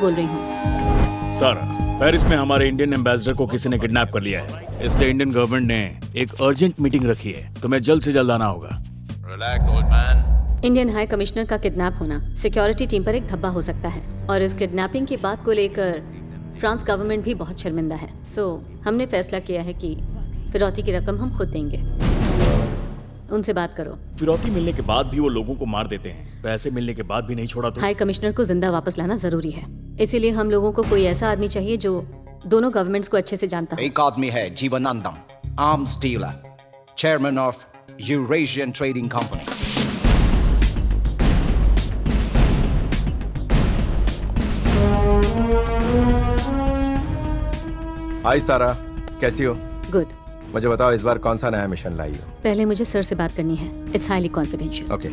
बोल रही हूँ। सर, पेरिस में हमारे इंडियन एम्बेसडर को किसी ने किडनैप कर लिया है, इसलिए इंडियन गवर्नमेंट ने एक अर्जेंट मीटिंग रखी है। तुम्हें जल्द से जल्द आना होगा। Relax old man. Indian high commissioner का किडनैप होना सिक्योरिटी टीम पर एक धब्बा हो सकता है, और इस किडनैपिंग की बात को लेकर फ्रांस गवर्नमेंट भी बहुत शर्मिंदा है। सो हमने फैसला किया है कि फिरौती की रकम हम खुद देंगे। उनसे बात करो। फिरौती मिलने के बाद भी वो लोगों को मार देते हैं, पैसे मिलने के बाद भी नहीं छोड़ा तो? हाई कमिश्नर को जिंदा वापस लाना जरूरी है, इसीलिए हम लोगों को कोई ऐसा आदमी चाहिए जो दोनों गवर्नमेंट्स को अच्छे से जानता हो। एक आदमी है, Jeevanandam, arms dealer, chairman of Eurasian trading company. Hi Sara, कैसी हो? गुड। मुझे बताओ इस बार कौन सा नया मिशन लाई हो? पहले मुझे सर से बात करनी है। It's highly confidential. ओके।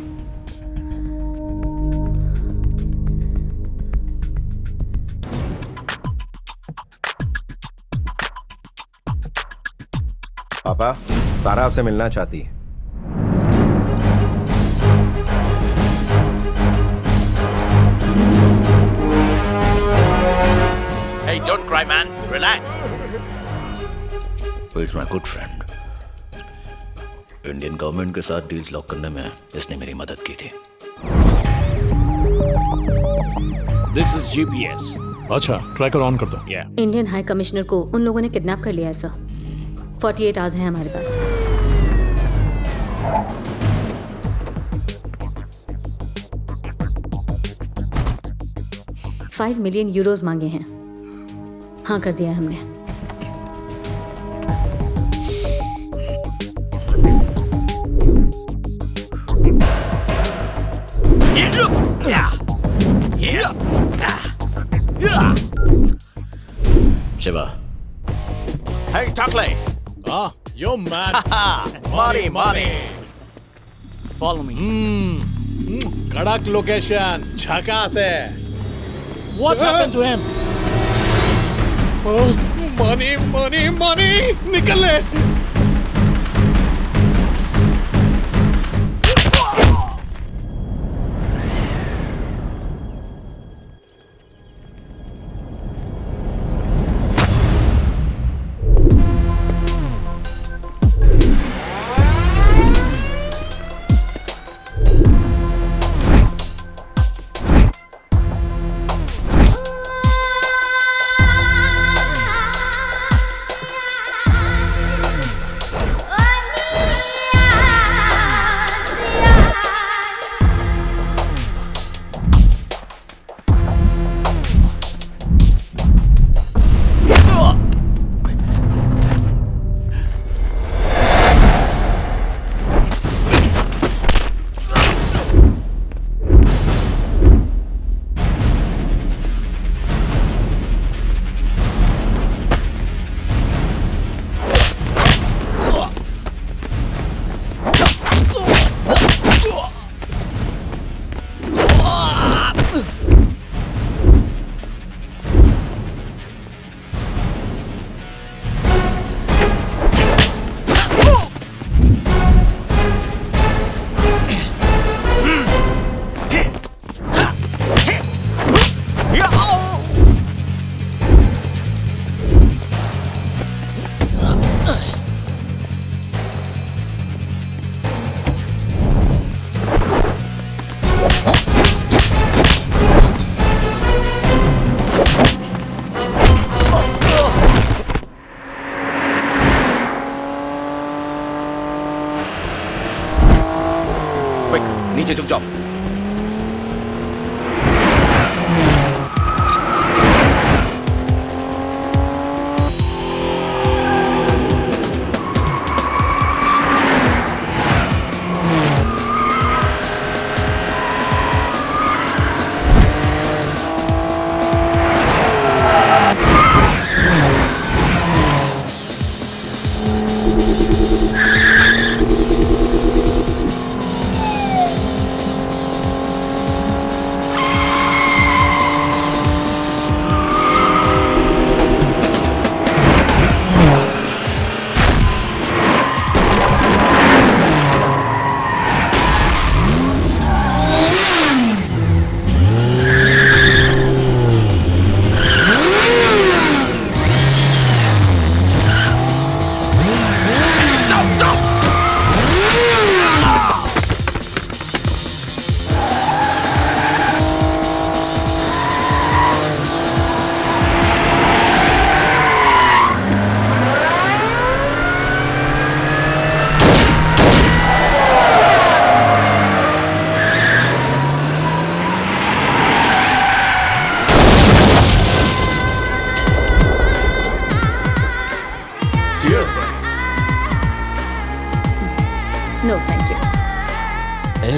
पापा, सारा आपसे मिलना चाहती है। Hey, don't cry, man. Relax. Who is my good friend? Indian government के साथ डील्स लॉक करने में इसने मेरी मदद की थी। This is GPS. अच्छा, ट्रैकर ऑन कर दो। इंडियन हाई कमिश्नर को उन लोगों ने किडनैप कर लिया है सर। 48 आवर्स हैं हमारे पास। €5 मिलियन मांगे हैं। हाँ कर दिया है हमने। Shiva. Hey, Takle. Yo man. Money. Follow me. कड़क लोकेशन, झकास है। What happened to him? Money निकल ले। नीचे झुक जाओ।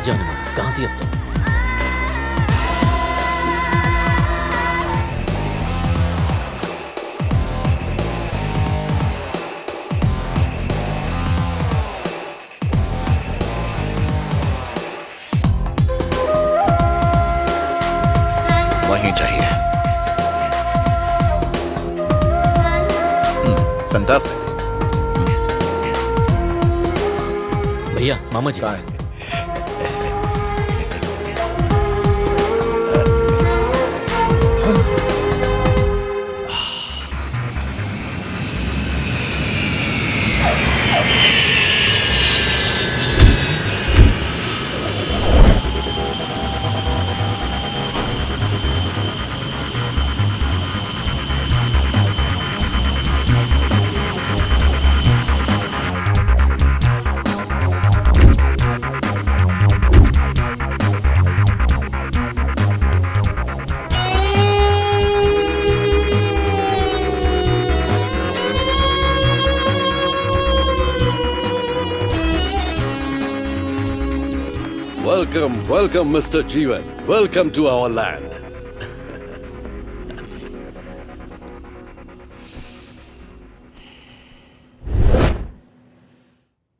जाने मत, कहाँ थी अब तक? वहीं चाहिए। It's fantastic. भैया, मामा जी। कहाँ है? Welcome, Mr. Jeevan. Welcome to our land.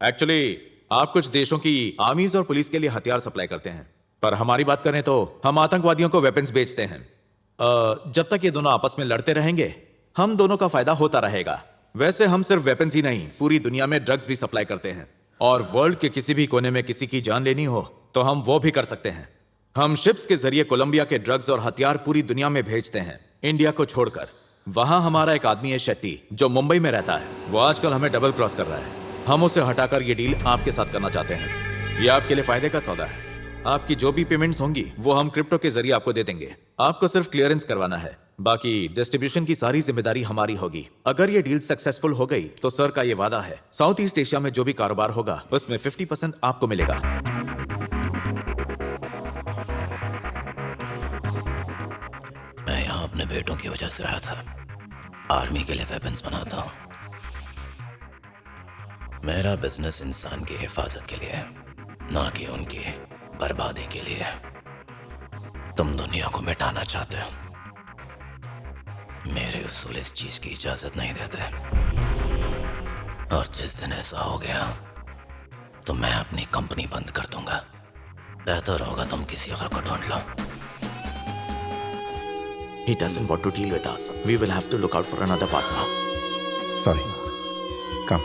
Actually आप कुछ देशों की आर्मीज और पुलिस के लिए हथियार सप्लाई करते हैं, पर हमारी बात करें तो हम आतंकवादियों को वेपन्स बेचते हैं। जब तक ये दोनों आपस में लड़ते रहेंगे हम दोनों का फायदा होता रहेगा। वैसे हम सिर्फ वेपन्स ही नहीं, पूरी दुनिया में ड्रग्स भी सप्लाई करते हैं, और वर्ल्ड के किसी भी कोने में किसी की जान लेनी हो तो हम वो भी कर सकते हैं। हम शिप्स के जरिए कोलंबिया के ड्रग्स और हथियार पूरी दुनिया में भेजते हैं, इंडिया को छोड़कर। वहां हमारा एक आदमी है शेट्टी, जो मुंबई में रहता है। वो आजकल हमें डबल क्रॉस कर रहा है। हम उसे हटाकर ये डील आपके साथ करना चाहते हैं। ये आपके लिए फायदे का सौदा है। आपकी जो भी पेमेंट्स होंगी वो हम क्रिप्टो के जरिए आपको दे देंगे। आपको सिर्फ क्लियरेंस करवाना है, बाकी डिस्ट्रीब्यूशन की सारी जिम्मेदारी हमारी होगी। अगर ये डील सक्सेसफुल हो गई तो सर का ये वादा है, साउथ ईस्ट एशिया में जो भी कारोबार होगा उसमें 50% आपको मिलेगा। मैं यहाँ अपने बेटों की वजह से आया था। आर्मी के लिए वेपन्स बनाता हूँ। मेरा बिजनेस इंसान की हिफाजत के लिए है, ना कि उनकी बर्बादी के लिए। तुम दुनिया को मिटाना चाहते हो, मेरे उसूल इस चीज की इजाजत नहीं देते। और जिस दिन ऐसा हो गया तो मैं अपनी कंपनी बंद कर दूंगा। बेहतर होगा तुम किसी और को ढूंढ लो। He doesn't want to deal with us. We will have to look out for another partner. Sorry. Come.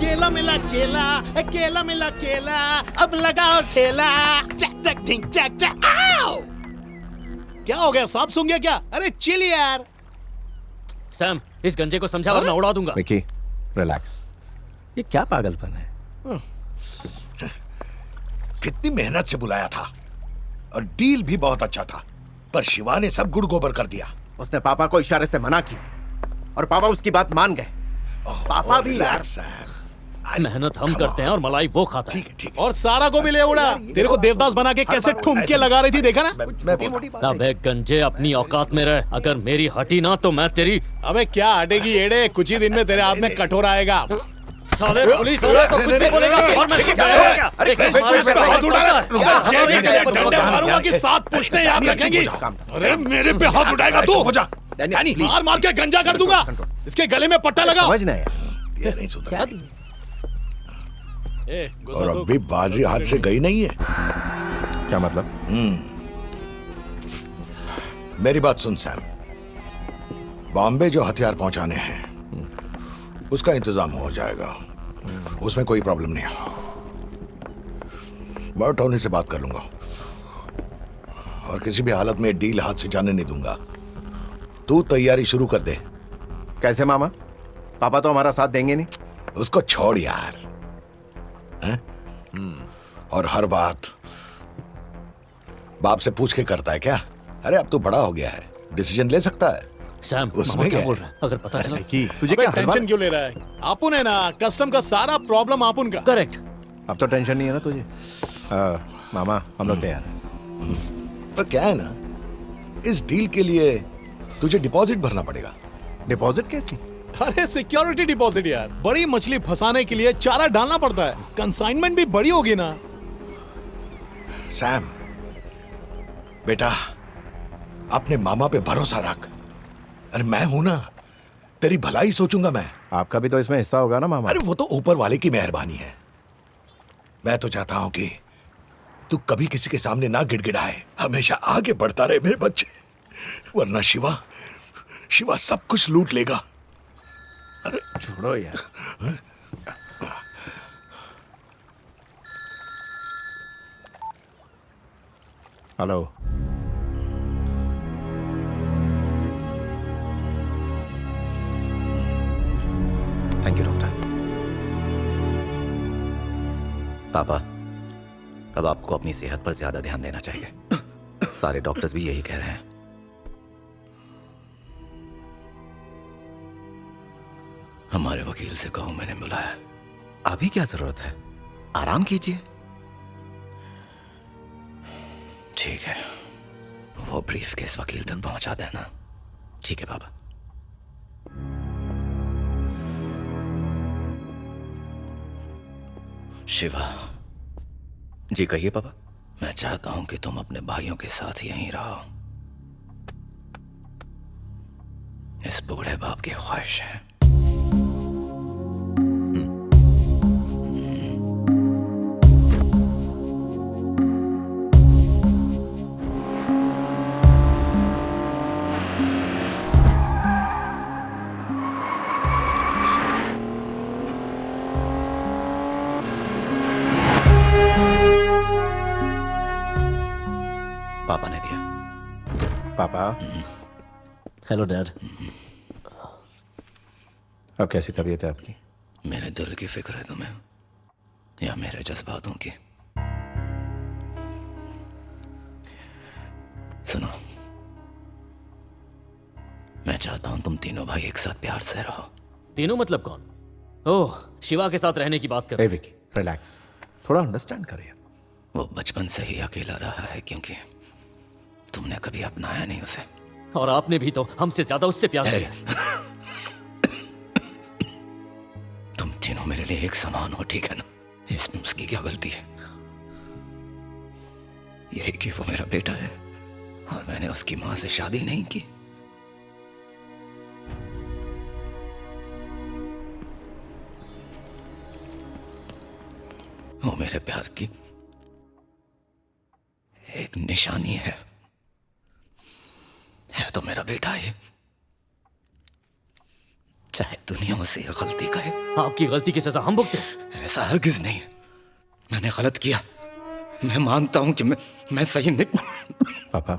केला मिला केला, केला मिला केला, अब लगाओ ठेला। चक चक टिंग चक चक। आओ! क्या हो गया, सांप सूंघ गया क्या? अरे चिल यार। सैम, इस गंजे को समझा वरना उड़ा दूंगा। विकी, रिलैक्स। ये क्या पागलपन है? कितनी मेहनत से बुलाया था और डील भी बहुत अच्छा था, पर शिवा ने सब गुड़ गोबर कर दिया। उसने पापा को इशारे से मना किया और पापा उसकी बात मान गए। पापा भी रिलैक्स है। मेहनत हम करते हैं और मलाई वो खाता है। ठीक और सारा को भी ले उड़ा। तेरे को देवदास बना के कैसे ठुमके लगा रही थी, देखा ना? अबे गंजे, अपनी औकात में रह। अगर मेरी हटी ना तो मैं तेरी। अबे क्या हटेगी एड़े, कुछ ही दिन में तेरे हाथ में कठोर आएगा। साले पुलिस वाला तो कुछ भी बोलेगा और मैं हाथ उठा रहा है। जेल के लिए डंडे मारूंगा कि 7 पुश्तें याद रखेंगी। अरे मेरे पे हाथ उठाएगा तू? हो जा। मार मार के गंजा कर दूंगा। इसके गले में पट्टा लगा। समझ ना यार, ये नहीं सुधरा। और अभी बाजी हाथ से गई नहीं है। क्या मतलब? मेरी बात सुन सैम, बॉम्बे जो हथियार पहुंचाने हैं उसका इंतजाम हो जाएगा, उसमें कोई प्रॉब्लम नहीं है। मैं टोनी से बात कर लूंगा और किसी भी हालत में डील हाथ से जाने नहीं दूंगा। तू तैयारी शुरू कर दे। कैसे मामा? पापा तो हमारा साथ देंगे नहीं। उसको छोड़ यार, हैं? और हर बात बाप से पूछ के करता है क्या? अरे अब तो बड़ा हो गया है, डिसीजन ले सकता है। सैम, उसमें मामा क्या क्या बोल है? रहा है? अगर पता चला की तुझे क्या टेंशन क्यों ले रहा है? आपुन है ना, कस्टम का सारा प्रॉब्लम आपुन का। करेक्ट। अब तो टेंशन नहीं है ना तुझे? मामा हम लोग तैयार हैं। पर क्या है ना, इस डील के लिए तुझे डिपॉजिट भरना पड़ेगा। डिपॉजिट कैसी? अरे सिक्योरिटी डिपॉजिट यार, बड़ी मछली फंसाने के लिए चारा डालना पड़ता है। कंसाइनमेंट भी बड़ी होगी ना। सैम बेटा, अपने मामा पे भरोसा रख। अरे मैं हूं ना, तेरी भलाई सोचूंगा मैं। आपका भी तो इसमें हिस्सा होगा ना मामा? अरे वो तो ऊपर वाले की मेहरबानी है। मैं तो चाहता हूं कि तू कभी किसी के सामने ना गिड़गिड़ाए, हमेशा आगे बढ़ता रहे मेरे बच्चे, वरना शिवा सब कुछ लूट लेगा। छोड़ो यार। हेलो। Thank you doctor. पापा, अब आपको अपनी सेहत पर ज्यादा ध्यान देना चाहिए। सारे डॉक्टर्स भी यही कह रहे हैं। हमारे वकील से कहो मैंने बुलाया। अभी क्या जरूरत है, आराम कीजिए। ठीक है, वो ब्रीफ केस वकील तक पहुंचा देना। ठीक है पापा। शिवा जी, कहिए पापा। मैं चाहता हूं कि तुम अपने भाइयों के साथ यहीं रहो। इस बूढ़े बाप की ख्वाहिश है। पापा ने दिया। पापा, हेलो डैड। अब कैसी तबीयत है आपकी? मेरे दिल की फिक्र है तुम्हें या मेरे जज्बातों की? सुनो, मैं चाहता हूं तुम तीनों भाई एक साथ प्यार से रहो। तीनों मतलब कौन? ओह, शिवा के साथ रहने की बात कर। ए विकी, रिलैक्स, थोड़ा अंडरस्टैंड करिए। वो बचपन से ही अकेला रहा है क्योंकि तुमने कभी अपनाया नहीं उसे। और आपने भी तो हमसे ज्यादा उससे प्यार किया। तुम तीनों मेरे लिए एक समान हो, ठीक है ना? इसमें उसकी क्या गलती है? यही कि वो मेरा बेटा है और मैंने उसकी मां से शादी नहीं की। वो मेरे प्यार की एक निशानी है तो मेरा बेटा है। चाहे दुनिया उसे ये गलती कहे। आपकी गलती की सजा हम भुगते? ऐसा हरगिज नहीं। मैंने गलत किया, मैं मानता हूं कि मैं सही नहीं। पापा,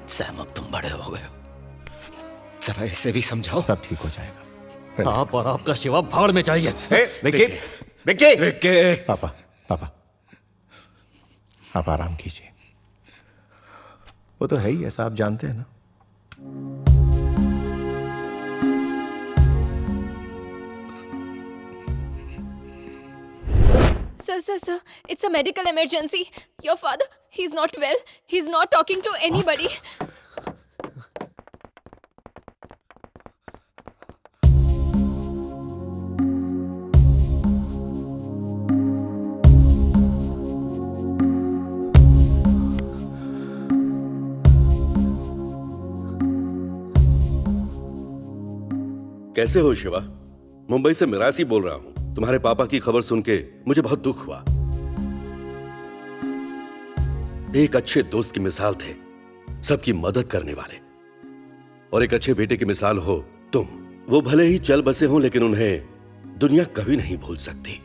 सैम, अब तुम बड़े हो गए हो, जरा इसे भी समझाओ। सब ठीक हो जाएगा। आप और आपका शिवा भाड़ में चाहिए। विकी, विकी, विकी। पापा, पापा, आप आराम कीजिए। वो तो है ही ऐसा, आप जानते हैं ना। Sir, it's a medical emergency. Your father, he's not well. He's not talking to anybody. कैसे हो शिवा? मुंबई से मिरासी बोल रहा हूं। तुम्हारे पापा की खबर सुन के मुझे बहुत दुख हुआ। एक अच्छे दोस्त की मिसाल थे, सबकी मदद करने वाले, और एक अच्छे बेटे की मिसाल हो तुम। वो भले ही चल बसे हों, लेकिन उन्हें दुनिया कभी नहीं भूल सकती।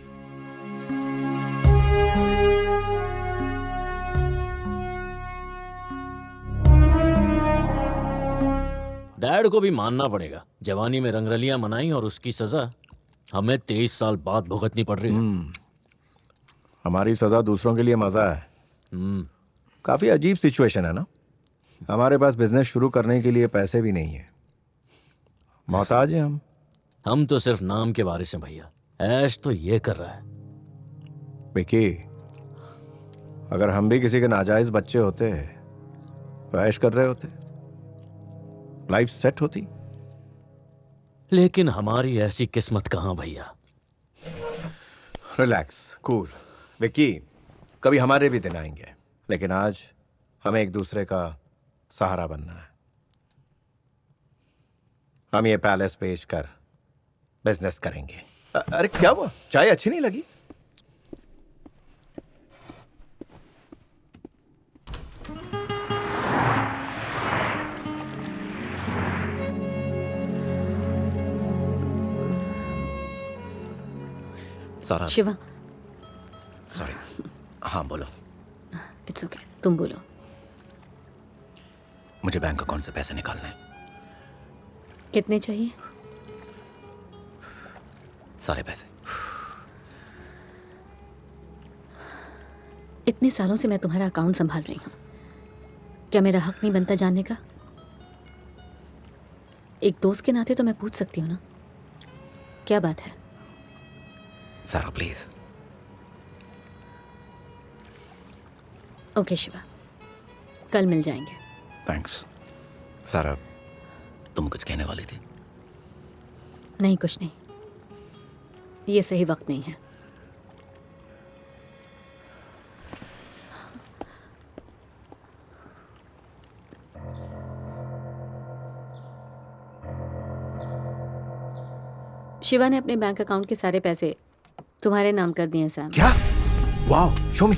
डैड को भी मानना पड़ेगा। जवानी में रंगरलियां मनाई और उसकी सजा हमें 23 साल बाद भुगतनी पड़ रही है। हमारी सजा दूसरों के लिए मजा है। काफी अजीब सिचुएशन है ना। हमारे पास बिजनेस शुरू करने के लिए पैसे भी नहीं है, मोहताज हैं हम तो सिर्फ नाम के वारिस हैं भैया। ऐश तो ये कर रहा है। विकी, अगर हम भी किसी के नाजायज बच्चे होते तो ऐश कर रहे होते, लाइफ सेट होती। लेकिन हमारी ऐसी किस्मत कहां भैया। Relax, cool. विकी, कभी हमारे भी दिन आएंगे, लेकिन आज हमें एक दूसरे का सहारा बनना है। हम ये पैलेस बेचकर बिजनेस करेंगे। अरे क्या हुआ, चाय अच्छी नहीं लगी? सारा, शिवा, सॉरी। हाँ बोलो। इट्स ओके, तुम बोलो। मुझे बैंक अकाउंट से पैसे निकालने हैं। कितने चाहिए? सारे पैसे। इतने सालों से मैं तुम्हारा अकाउंट संभाल रही हूँ, क्या मेरा हक नहीं बनता जानने का? एक दोस्त के नाते तो मैं पूछ सकती हूँ ना, क्या बात है? सारा प्लीज। ओके शिवा, कल मिल जाएंगे। थैंक्स। सारा, तुम कुछ कहने वाली थी? नहीं, कुछ नहीं, ये सही वक्त नहीं है। शिवा ने अपने बैंक अकाउंट के सारे पैसे तुम्हारे नाम कर दिए सैम। क्या? वाओ, शो मी।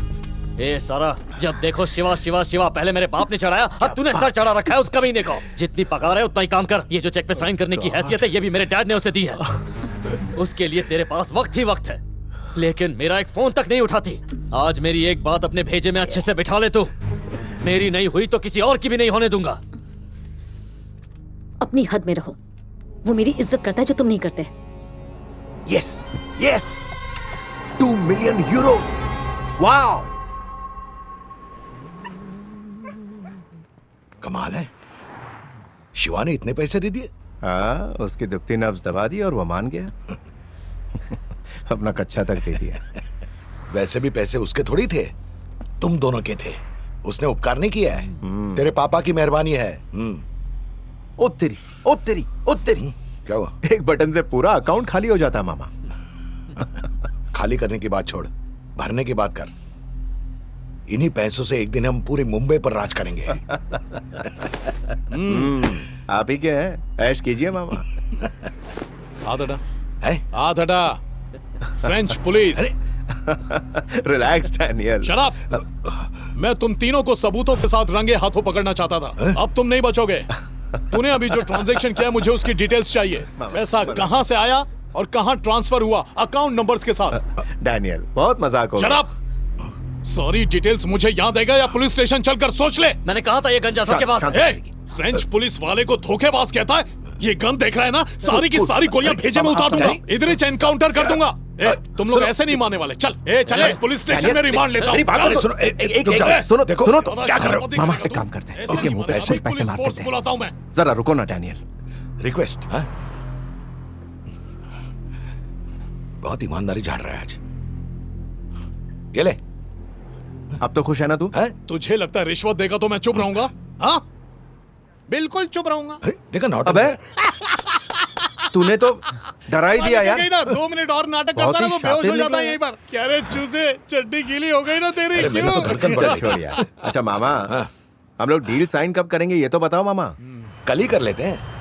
ए सारा, जब देखो शिवा शिवा शिवा। पहले मेरे बाप ने चढ़ाया, अब तूने सर चढ़ा रखा है उस कमीने को। जितनी पगार है उतना ही काम कर। ये जो चेक पे साइन करने की हैसियत है, ये भी मेरे डैड ने उसे दी है। उसके लिए तेरे पास वक्त ही वक्त है, लेकिन मेरा एक फोन तक नहीं उठाती। आज मेरी एक बात अपने भेजे में अच्छे से बिठा ले तू। मेरी नहीं हुई तो किसी और की भी नहीं होने दूंगा। अपनी हद में रहो। वो मेरी इज्जत करता है जो तुम नहीं करते। Yes yes, 2 million euro. Wow, कमाल है। शिवा ने इतने पैसे दे दिए? हाँ, उसकी दुखती नब्ज दबा दी और वो मान गया। अपना कच्चा तक दे दिया। वैसे भी पैसे उसके थोड़ी थे, तुम दोनों के थे। उसने उपकार नहीं किया है, तेरे पापा की मेहरबानी है। ओ तेरी, ओ तेरी, ओ तेरी। क्या हुआ? एक बटन से पूरा अकाउंट खाली हो जाता मामा। खाली करने की बात छोड़, भरने की बात कर। इन्हीं पैसों से एक दिन हम पूरे मुंबई पर राज करेंगे। आप ही के हैं, ऐश कीजिए मामा। आधा French police. Relax Daniel. Shut up. मैं तुम तीनों को सबूतों के साथ रंगे हाथों पकड़ना चाहता था। अब तुम नहीं बचोगे। तूने अभी जो ट्रांजैक्शन किया, मुझे उसकी डिटेल्स चाहिए। पैसा कहां से आया और कहां ट्रांसफर हुआ, अकाउंट नंबर्स के साथ। डैनियल, बहुत मजाक हो शट अप। सारी डिटेल्स मुझे याद देगा या पुलिस स्टेशन चलकर सोच ले। मैंने कहा था ये गंजा था के पास। फ्रेंच पुलिस वाले को धोखेबाज कहता है। ये गन देख रहा है ना, सारी की सारी गोलियां भेजे में उतार दूंगा। इधर ही एनकाउंटर कर दूंगा। तुम लोग ऐसे नहीं मानने वाले। चल चले पुलिस स्टेशन में रिमांड लेता हूं। सुनो तो क्या कर रहे हो मामा? एक काम करते हैं, इसके मुंह पे कुछ पैसे मार देते हैं। बुलाता हूं मैं। जरा रुको ना डैनियल। रिक्वेस्ट। बहुत ईमानदारी झाड़ रहा है आज। ये ले। अब तो खुश है ना तू? तुझे लगता है रिश्वत देगा तो मैं चुप रहूंगा? हाँ, बिल्कुल चुप रहूंगा। देखा नॉट। अबे तूने तो डरा ही दिया यार। 2 मिनट और नाटक करता रहा, वो बेहोश हो जाता है यहीं पर। क्या रे चूसे, चड्डी गीली हो गई ना तेरी। मेरा तो धड़कन बढ़ छोड़ यार। अच्छा मामा, हम लोग डील साइन कब करेंगे ये तो बताओ मामा। कल ही कर लेते हैं।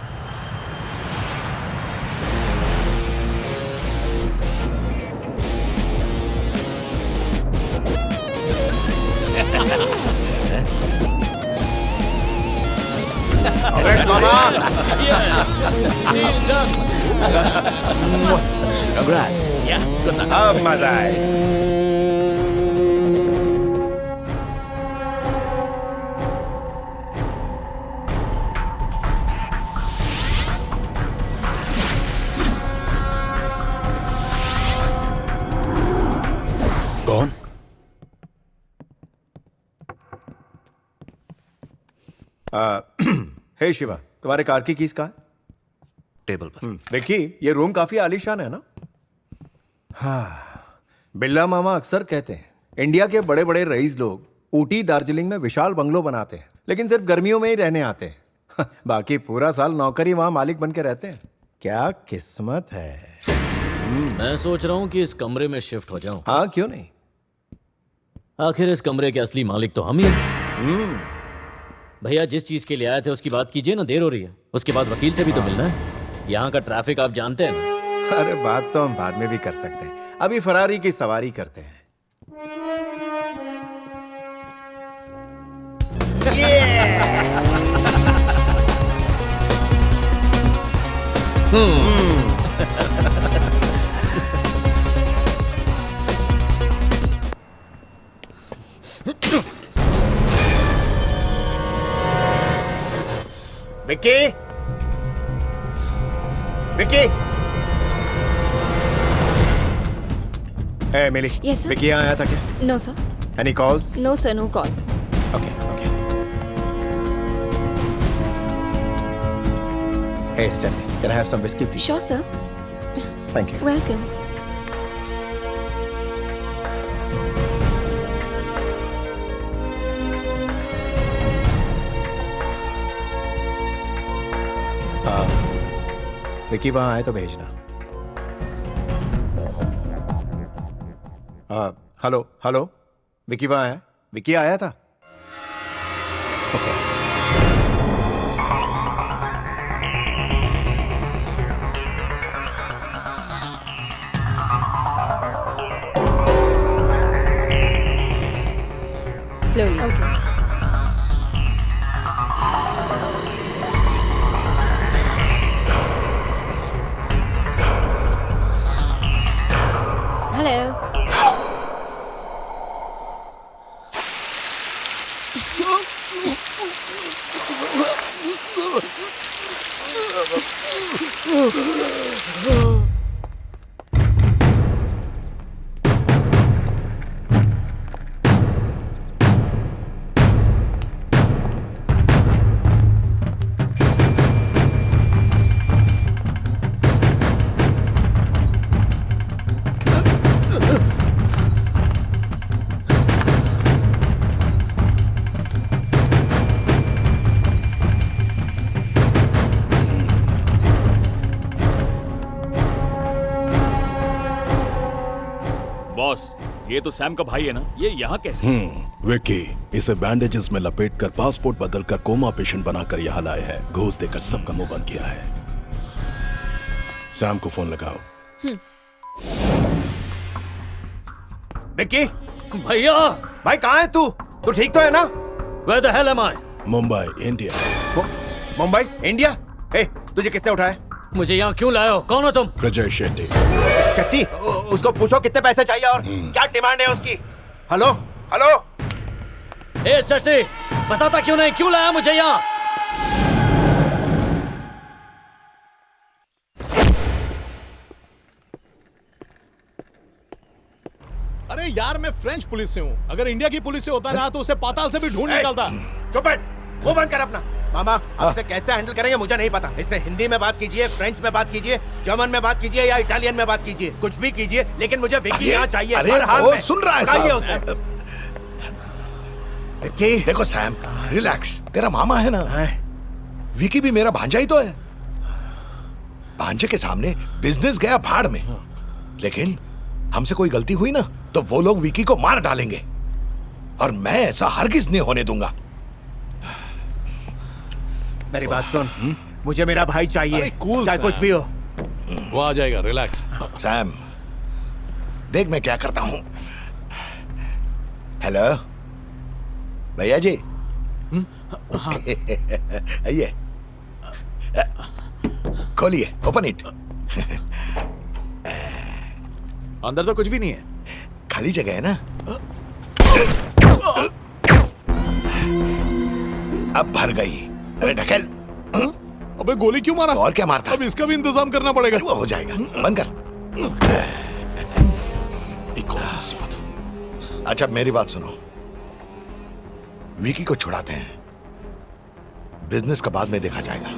Congrats. Yeah, good luck. अब मजा आए। कौन? हे शिवा, तुम्हारे कार की कीज कहाँ है? टेबल पर। विक्की, ये रूम काफी आलीशान है ना? हाँ, बिल्ला मामा अक्सर कहते हैं इंडिया के बड़े बड़े रईस लोग ऊटी दार्जिलिंग में विशाल बंगलो बनाते हैं, लेकिन सिर्फ गर्मियों में ही रहने आते हैं। बाकी पूरा साल नौकरी वहां मालिक बन के रहते हैं। क्या किस्मत है। मैं सोच रहा हूँ कि इस कमरे में शिफ्ट हो जाऊं। हाँ, क्यों नहीं? आखिर इस कमरे के असली मालिक तो हम ही हैं। भैया, जिस चीज के लिए आए थे उसकी बात कीजिए ना, देर हो रही है। उसके बाद वकील से भी तो मिलना है। यहाँ का ट्रैफिक आप जानते हैं ना। अरे बात तो हम बाद में भी कर सकते हैं, अभी फरारी की सवारी करते हैं। विक्की, विक्की, ए मिली। Yes, sir. विक्की यहाँ आया था क्या? No, sir. Any calls? No, sir, no call. Okay, okay. Hey, Stanley, can I have some whiskey, please? Sure, sir. Thank you. Welcome. Vicky वहां आए तो भेजना। हेलो हेलो, विक्की वहां आया? विक्की आया था? Okay. Slowly. Okay. Hello. Boss, ये तो सैम का भाई है ना? ये यहाँ कैसे? विक्की, इसे बैंडेजेस में लपेटकर पासपोर्ट बदलकर कोमा पेशेंट बनाकर यहाँ लाए हैं। घूस देकर सबका मुंह बंद किया है। सैम को फोन लगाओ। विक्की, भैया, भाई कहाँ है तू? तू ठीक तो है ना? Where the hell am I? Mumbai, India. Mumbai, India? ए, तुझे किसने उठाया? मुझे यहाँ क्यों लाए हो? कौन हो तुम? प्रजय शेट्टी। शेट्टी? उसको पूछो कितने पैसे चाहिए और क्या डिमांड है उसकी। Hello hello. ए शेट्टी, बताता क्यों नहीं? क्यों लाया मुझे यहाँ? अरे यार, मैं फ्रेंच पुलिस से हूँ। अगर इंडिया की पुलिस से होता ना तो उसे पाताल से भी ढूंढ निकालता। चुप बैठ, वो बंद कर अपना। मामा, अब इसे कैसे हैंडल करेंगे मुझे नहीं पता। इससे हिंदी में बात कीजिए, फ्रेंच में बात कीजिए, जर्मन में बात कीजिए या इटालियन में बात कीजिए, कुछ भी कीजिए, लेकिन मुझे विक्की यहाँ चाहिए। अरे हर हाल वो में। सुन रहा है उठाइए साहब। उसे। विक्की, देखो सैम, रिलैक्स। तेरा मामा है ना, विकी भी मेरा भांजा ही तो है। भांजे के सामने बिजनेस गया भाड़ में, लेकिन हमसे कोई गलती हुई ना तो वो लोग विकी को मार डालेंगे, और मैं ऐसा हरगिज नहीं होने दूंगा। मेरी बात सुन, मुझे मेरा भाई चाहिए, चाहे कुछ भी हो। वो आ जाएगा, रिलैक्स। सैम, देख मैं क्या करता हूं। हेलो भैया जी। ये खोलिए, ओपन इट। अंदर तो कुछ भी नहीं है। खाली जगह है ना? अब भर गई। अरे ढकेल। अबे गोली क्यों मारा? और क्या मारता? अब इसका भी इंतजाम करना पड़ेगा। वो हो जाएगा, बंद कर। एक और मुसीबत। अच्छा मेरी बात सुनो, विकी को छुड़ाते हैं, बिजनेस का बाद में देखा जाएगा।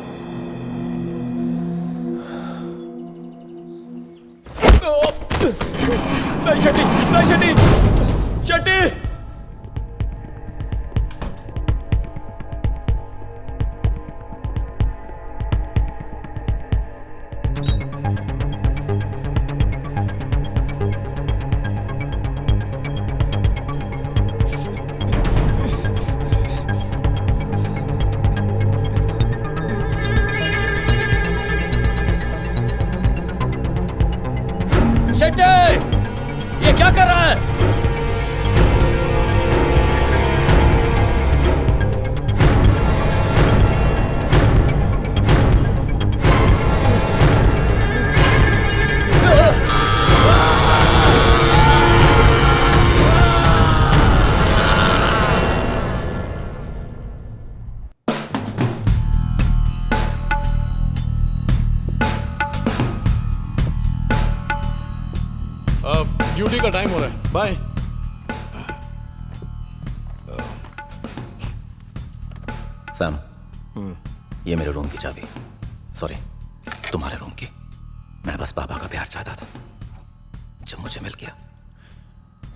शटी ये क्या कर रहा है? ड्यूटी का टाइम हो रहा है, बाय। सैम, ये मेरे रूम की चाबी। सॉरी, तुम्हारे रूम की। मैं बस पापा का प्यार चाहता था। जब मुझे मिल गया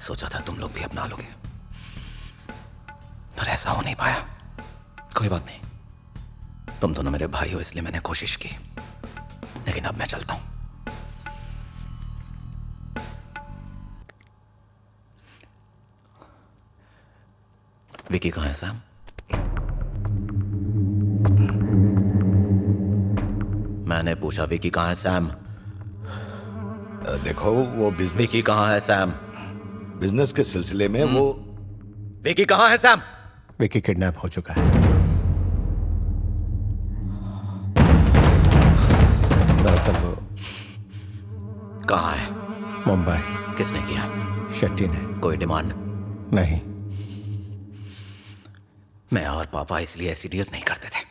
सोचा था तुम लोग भी अपना लोगे, पर ऐसा हो नहीं पाया। कोई बात नहीं, तुम दोनों मेरे भाई हो इसलिए मैंने कोशिश की, लेकिन अब मैं चलता हूं। विकी कहाँ है सैम? मैंने पूछा विकी कहाँ है सैम? देखो वो बिजनेस। विकी कहाँ है सैम? बिजनेस के सिलसिले में वो। विकी कहाँ है सैम? विकी किडनैप हो चुका है। दरअसल वो कहाँ है? मुंबई। किसने किया? शेट्टी ने। कोई डिमांड? नहीं। मैं और पापा इसलिए ऐसी डील्स नहीं करते थे,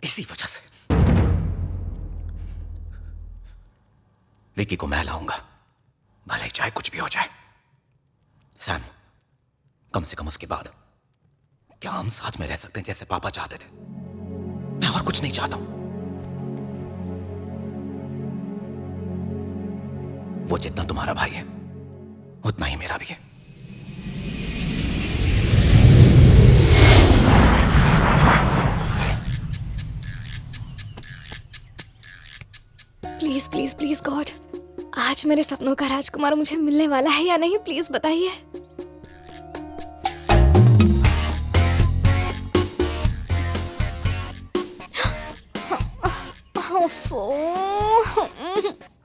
इसी वजह से। विकी को मैं लाऊंगा, भले ही चाहे कुछ भी हो जाए। सैम, कम से कम उसके बाद क्या हम साथ में रह सकते हैं जैसे पापा चाहते थे? मैं और कुछ नहीं चाहता हूं। वो जितना तुम्हारा भाई है उतना ही मेरा भी है। प्लीज प्लीज प्लीज गॉड, आज मेरे सपनों का राजकुमार मुझे मिलने वाला है या नहीं, प्लीज बताइए।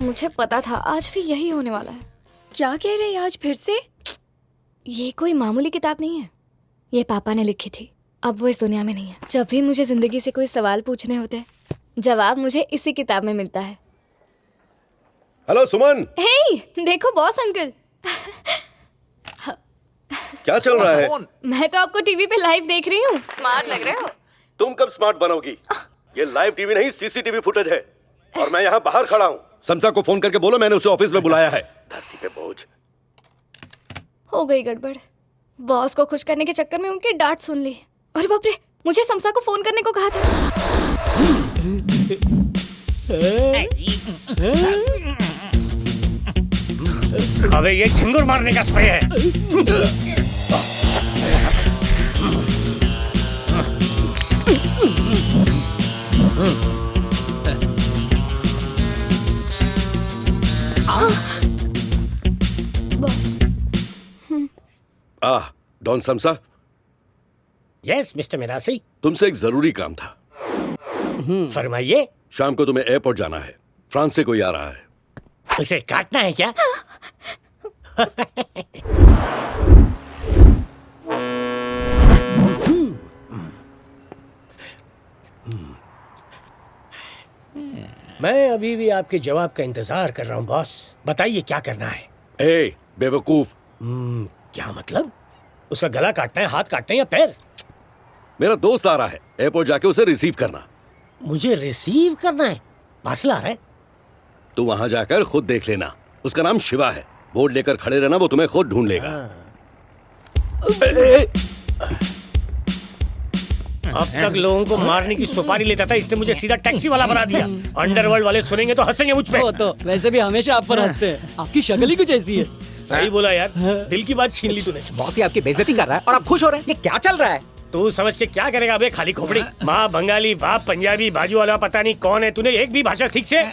मुझे पता था आज भी यही होने वाला है। क्या कह रहे हैं आज फिर से? ये कोई मामूली किताब नहीं है, ये पापा ने लिखी थी। अब वो इस दुनिया में नहीं है। जब भी मुझे जिंदगी से कोई सवाल पूछने होते हैं, जवाब मुझे इसी किताब में मिलता है। हेलो सुमन। हे, देखो बॉस अंकल। क्या चल रहा है? मैं तो आपको टीवी पे लाइव देख रही हूँ। स्मार्ट लग रहे हो। तुम कब स्मार्ट बनोगी? ये लाइव टीवी नहीं, सीसीटीवी फुटेज है, और मैं यहाँ बाहर खड़ा हूँ। समसा को फोन करके बोलो मैंने उसे ऑफिस में बुलाया है। धरती पे बोझ। हो गई गड़बड़। बॉस को खुश करने के चक्कर में उनकी डांट सुन ली। अरे बाप रे, मुझे समसा को फोन करने को कहा था। अबे ये झिंगुर मारने का स्प्रे है। Boss. Don Samsa. Yes mister Mirasi. तुमसे एक जरूरी काम था। फरमाइए। शाम को तुम्हें एयरपोर्ट जाना है, फ्रांस से कोई आ रहा है। उसे काटना है क्या? मैं अभी भी आपके जवाब का इंतजार कर रहा हूँ बॉस। बताइए क्या करना है? ए बेवकूफ। क्या मतलब? उसका गला काटना है, हाथ काटना है या पैर? मेरा दोस्त आ रहा है, एयरपोर्ट जाके उसे रिसीव करना। मुझे रिसीव करना है? पार्सल आ रहा है? तू वहां जाकर खुद देख लेना। उसका नाम शिवा है। बोर्ड लेकर खड़े रहना, वो तुम्हें खुद ढूंढ लेगा। अब तक लोगों को मारने की सुपारी लेता था, इसने मुझे सीधा टैक्सी वाला बना दिया। अंडरवर्ल्ड वाले सुनेंगे तो हंसेंगे मुझ पे। वो तो वैसे भी हमेशा आप पर हंसते हैं, आपकी शक्ल ही कुछ ऐसी है। सही बोला यार, दिल की बात छीन ली तूने। बॉस ये आपकी बेइज्जती कर रहा है और आप खुश हो रहे हैं, ये क्या चल रहा है? तू समझ के क्या करेगा अबे खाली खोपड़ी। माँ बंगाली, बाप पंजाबी, बाजू वाला पता नहीं कौन है। तूने एक भी भाषा ठीक से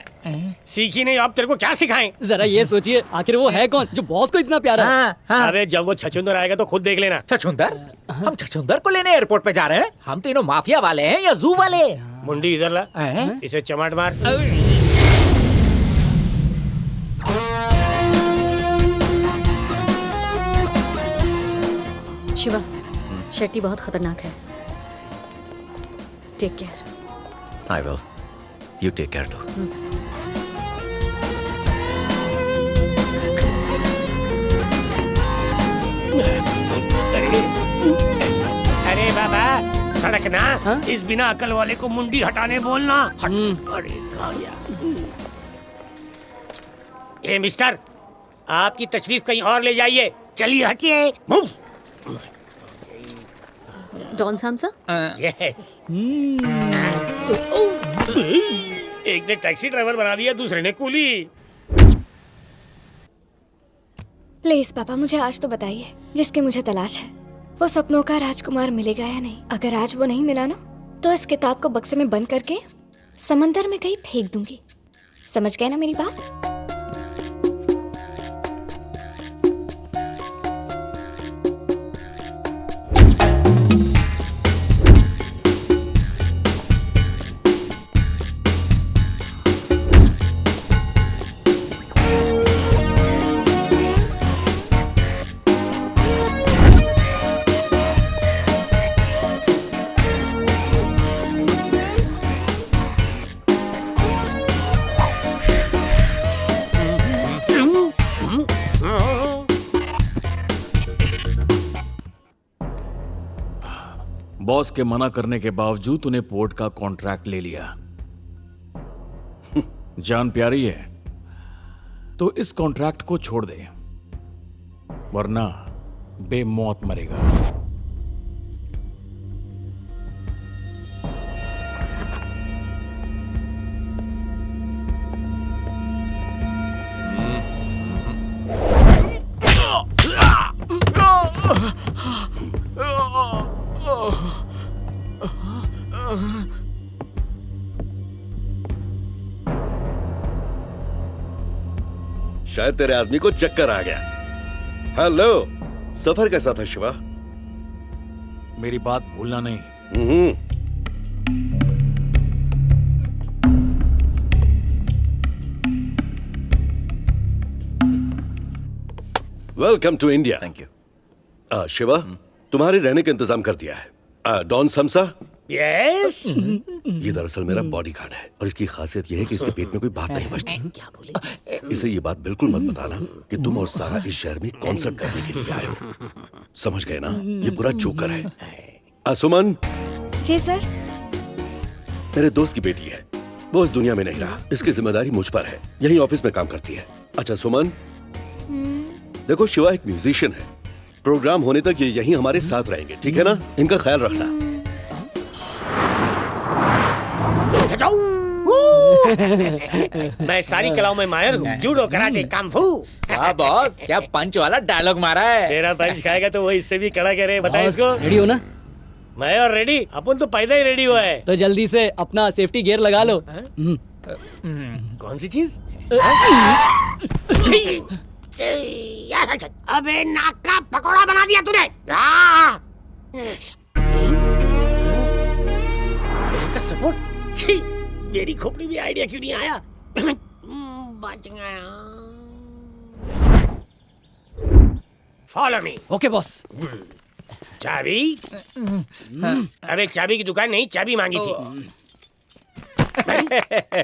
सीखी नहीं, अब तेरे को क्या सिखाएं? जरा ये सोचिए, आखिर वो है कौन जो बॉस को इतना प्यारा है? अबे जब वो छछूंदर आएगा तो खुद देख लेना। छछूंदर? हम छछूंदर को लेने एयरपोर्ट पे जा रहे हैं? हम तीनों माफिया वाले हैं या जू वाले? मुंडी इधर ला, इसे चमाट मार। शिवा, शेट्टी बहुत खतरनाक है। Take care. I will, you take care too. अरे बाबा सड़क ना, इस बिना अकल वाले को मुंडी हटाने बोलना। अरे गालियाँ। ए मिस्टर, आपकी तशरीफ कहीं और ले जाइए। चलिए हटिए। मूव। डॉन सामसा? यस। एक ने टैक्सी ड्राइवर बना दिया, दूसरे ने कूली। प्लीज पापा, मुझे आज तो बताइए, जिसकी मुझे तलाश है वो सपनों का राजकुमार मिलेगा या नहीं? अगर आज वो नहीं मिला ना, तो इस किताब को बक्से में बंद करके समंदर में कहीं फेंक दूंगी। समझ गए ना मेरी बात? बॉस के मना करने के बावजूद तूने पोर्ट का कॉन्ट्रैक्ट ले लिया। जान प्यारी है तो इस कॉन्ट्रैक्ट को छोड़ दे, वरना बेमौत मरेगा। शायद तेरे आदमी को चक्कर आ गया। हेलो, सफर कैसा था शिवा? मेरी बात भूलना नहीं। Welcome to India. Thank you. Shiva, तुम्हारे रहने का इंतजाम कर दिया है। Don Samsa? यस। ये दरअसल मेरा बॉडीगार्ड है और इसकी खासियत यह है कि इसके पेट में कोई बात नहीं बचती। क्या बोले? इसे ये बात बिल्कुल मत बताना कि तुम और सारा इस शहर में कॉन्सर्ट करने के लिए आए हो। समझ गए ना? ये पूरा जोकर है। सुमन। जी सर। मेरे दोस्त की बेटी है, वो इस दुनिया में नहीं रहा। इसकी जिम्मेदारी मुझ पर है। यही ऑफिस में काम करती है। अच्छा सुमन, देखो शिवा एक म्यूजिशियन है। प्रोग्राम होने तक ये यहीं हमारे साथ रहेंगे, ठीक है ना? इनका ख्याल रखना। मैं सारी कलाओं में माहिर हूँ, जूडो, कराटे, कांफू। वाह बॉस, क्या पंच वाला डायलॉग मारा है। मेरा पंच खाएगा तो वो इससे भी कड़ा करे। बता इसको। रेडी हो ना? मैं और रेडी, अपन तो पैदा ही रेडी हुआ है। तो जल्दी से अपना सेफ्टी गियर लगा लो। कौन सी चीज? अबे नाक का पकोड़ा बना दिया तूने। का सपोर्ट? छी, मेरी खोपड़ी में आइडिया क्यों नहीं आया? बच गया। Follow me. Okay boss. चाबी? अबे चाबी की दुकान नहीं, चाबी मांगी थी।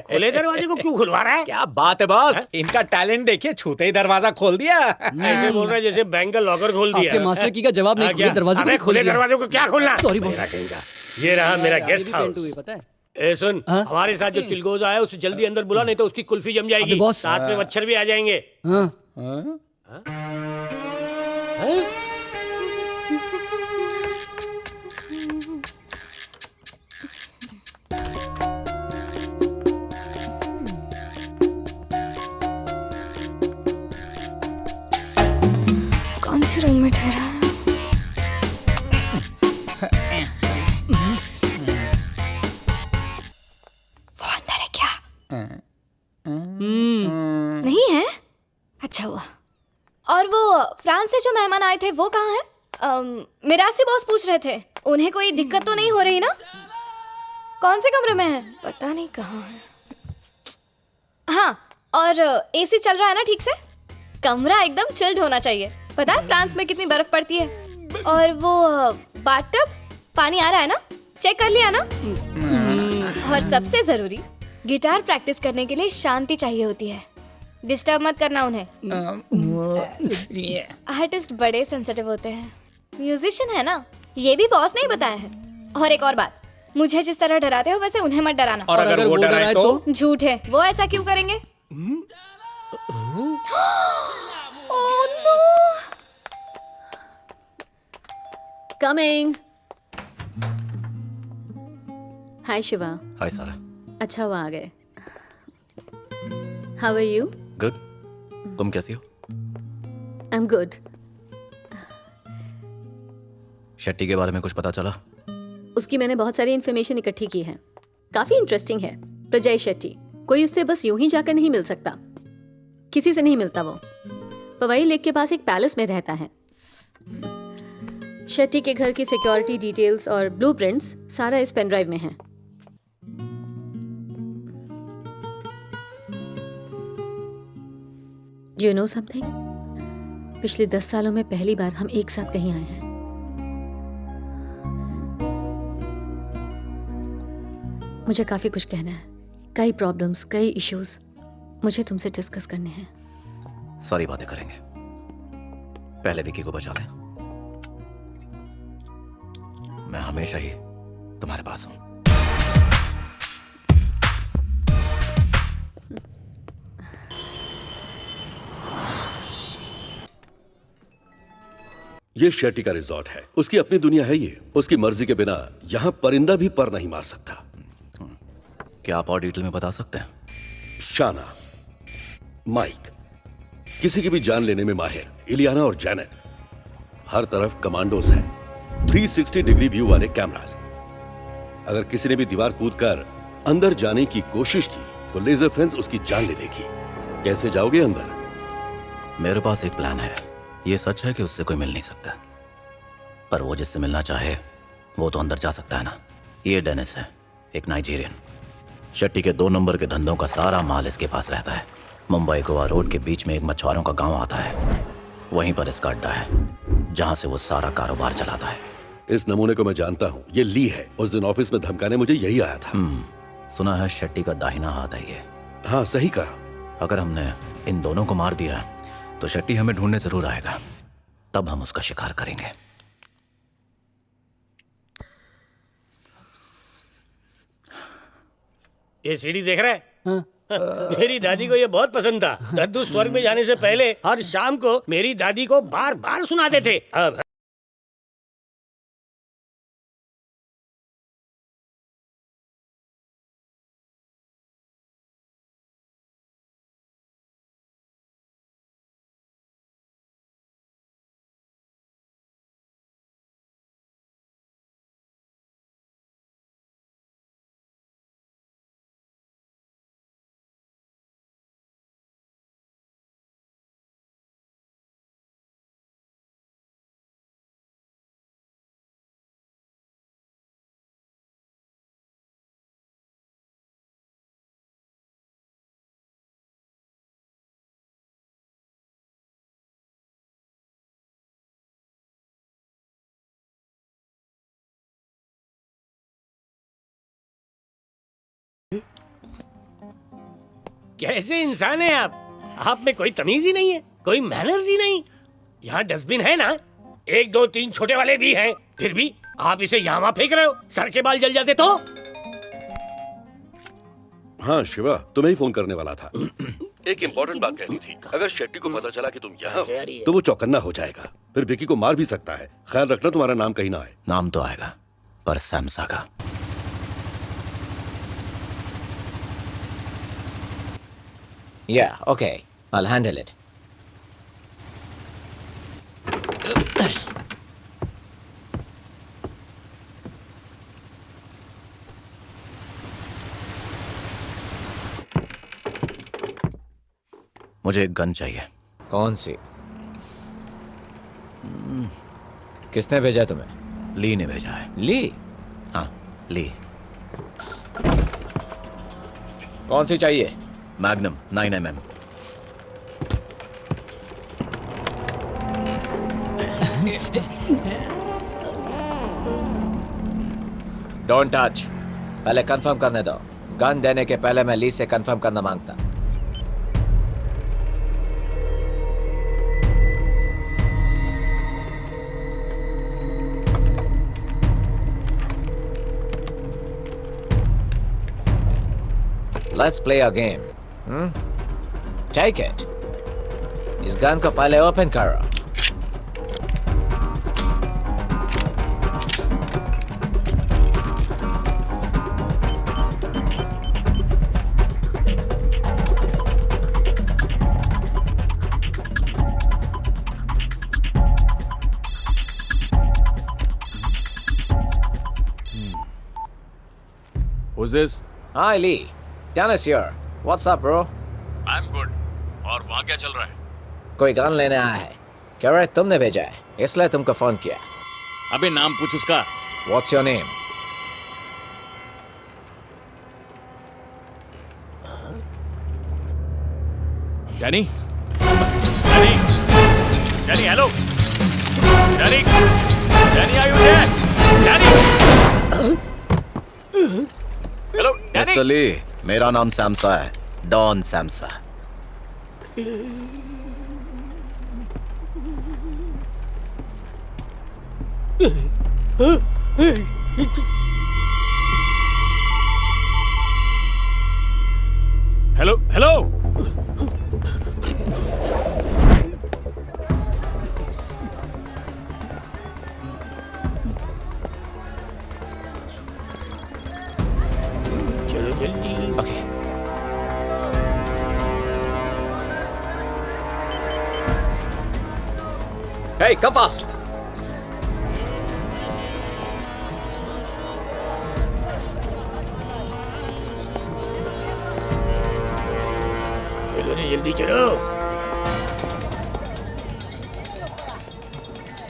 खुले दरवाजे को क्यों खुलवा रहा है? क्या बात है बॉस, इनका टैलेंट देखिए, छूते ही दरवाजा खोल दिया। ऐसे बोल रहा है जैसे बैंक का लॉकर खोल दिया। आपके मास्टर की का जवाब नहीं, खुले दरवाजे को खुले दरवाजे को क्या खोलना? Sorry boss. ये रहा मेरा गेस्ट हाउस। पता है? ए सुन, हमारे साथ जो चिलगोजा है उसे जल्दी अंदर बुला, नहीं तो उसकी कुल्फी जम जाएगी। साथ में मच्छर भी आ जाएंगे। नहीं है? अच्छा हुआ। और वो फ्रांस से जो मेहमान आए थे वो कहाँ हैं? मेरा से बॉस पूछ रहे थे, उन्हें कोई दिक्कत तो नहीं हो रही ना? कौन से कमरे में है? पता नहीं कहाँ है। हाँ, और एसी चल रहा है ना ठीक से? कमरा एकदम चिल्ड होना चाहिए। पता है फ्रांस में कितनी बर्फ पड़ती है? और वो बाथटब, पानी आ रहा है ना? चेक कर लिया ना? और सबसे जरूरी, गिटार प्रैक्टिस करने के लिए शांति चाहिए होती है। डिस्टर्ब मत करना उन्हें। आर्टिस्ट बड़े सेंसिटिव होते हैं। म्यूजिशियन है ना, ये भी बॉस नहीं बताया है। और एक और बात, मुझे जिस तरह डराते हो वैसे उन्हें मत डराना। और अगर वो डराए तो? झूठ है, वो ऐसा क्यों करेंगे? Oh no! Coming. Hi Shiva. Hi Sara. अच्छा हुआ आ गए। How are you? गुड। तुम कैसी हो? I am good. शेट्टी के बारे में कुछ पता चला? उसकी मैंने बहुत सारी इन्फॉर्मेशन इकट्ठी की है। काफी इंटरेस्टिंग है। प्रजय शेट्टी, कोई उससे बस यूं ही जाकर नहीं मिल सकता। किसी से नहीं मिलता वो। पवई लेक के पास एक पैलेस में रहता है। शेट्टी के घर की सिक्योरिटी डिटेल्स और ब्लूप्रिंट्स सारा इस पेन ड्राइव में है। You know something? पिछले 10 सालों में पहली बार हम एक साथ कहीं आए हैं। मुझे काफी कुछ कहना है। कई प्रॉब्लम्स, कई इश्यूज मुझे तुमसे डिस्कस करने हैं। सारी बातें करेंगे, पहले विकी को बचा लें। मैं हमेशा ही तुम्हारे पास हूं। ये शेट्टी का रिजॉर्ट है, उसकी अपनी दुनिया है ये। उसकी मर्जी के बिना यहाँ परिंदा भी पर नहीं मार सकता। क्या आप और डिटेल में बता सकते हैं? शाना, माइक, किसी की भी जान लेने में माहिर, इलियाना और जैनेट। हर तरफ कमांडोज हैं, 360 डिग्री व्यू वाले कैमरास। अगर किसी ने भी दीवार कूदकर अंदर जाने की कोशिश की तो लेजर फेंस उसकी जान ले लेगी। कैसे जाओगे अंदर? मेरे पास एक प्लान है। ये सच है कि उससे कोई मिल नहीं सकता, पर वो जिससे मिलना चाहे वो तो अंदर जा सकता है ना। ये डेनिस है, एक नाइजीरियन। शेट्टी के 2 नंबर के धंधों का सारा माल इसके पास रहता है। मुंबई गोवा रोड के बीच में एक मछुआरों का गांव आता है, वहीं पर इसका अड्डा है जहां से वो सारा कारोबार चलाता है। इस नमूने को मैं जानता हूँ, ये ली है। उस दिन ऑफिस में धमकाने मुझे यही आया था। सुना है शेट्टी का दाहिना हाथ है ये। हाँ सही कहा। अगर हमने इन दोनों को मार दिया तो शेट्टी हमें ढूंढने जरूर आएगा, तब हम उसका शिकार करेंगे। ये सीढ़ी देख रहा है? मेरी दादी को ये बहुत पसंद था। दद्दू स्वर्ग में जाने से पहले हर शाम को मेरी दादी को बार बार सुनाते थे। अब कैसे इंसान है आप में कोई तमीज ही नहीं है, कोई मैनर्स ही नहीं। यहाँ डस्टबिन है ना, 1 2 3 छोटे वाले भी हैं, फिर भी आप इसे यहाँ वहाँ फेंक रहे हो। सर के बाल जल जाते तो? हाँ शिवा, तुम्हें ही फोन करने वाला था। एक इम्पोर्टेंट बात कहनी थी। अगर शेट्टी को पता चला कि तुम यहाँ हो तो वो चौकन्ना हो जाएगा, फिर विकी को मार भी सकता है। ख्याल रखना तुम्हारा नाम कहीं ना आए। नाम तो आएगा, पर सैमसा का। Yeah, okay. I'll handle it. मुझे एक गन चाहिए। कौन सी? किसने भेजा तुम्हें? ली ने भेजा है। ली? हाँ, ली। कौन सी चाहिए? Magnum 9mm। Don't touch. पहले कंफर्म करने दो। गन देने के पहले मैं ली से कंफर्म करना मांगता। Let's play a game. Take it. इस गन को पहले ओपन करो। Who's this? Hi Lee. Dennis here. What's up, bro? I'm good. और वहाँ क्या चल रहा है? कोई गन लेने आया है। कह रहे तुमने भेजा है, इसलिए तुमको फोन किया। अबे नाम पूछ उसका। What's your name? Danny? Danny? Danny, hello? Danny? Danny, are you there? Danny? Hello, Danny? Mister Lee, मेरा नाम सैमसा है, डॉन सैमसा। Hello hello. चलो जल्दी। Okay. Hey, come fast. चलो रे जल्दी चलो।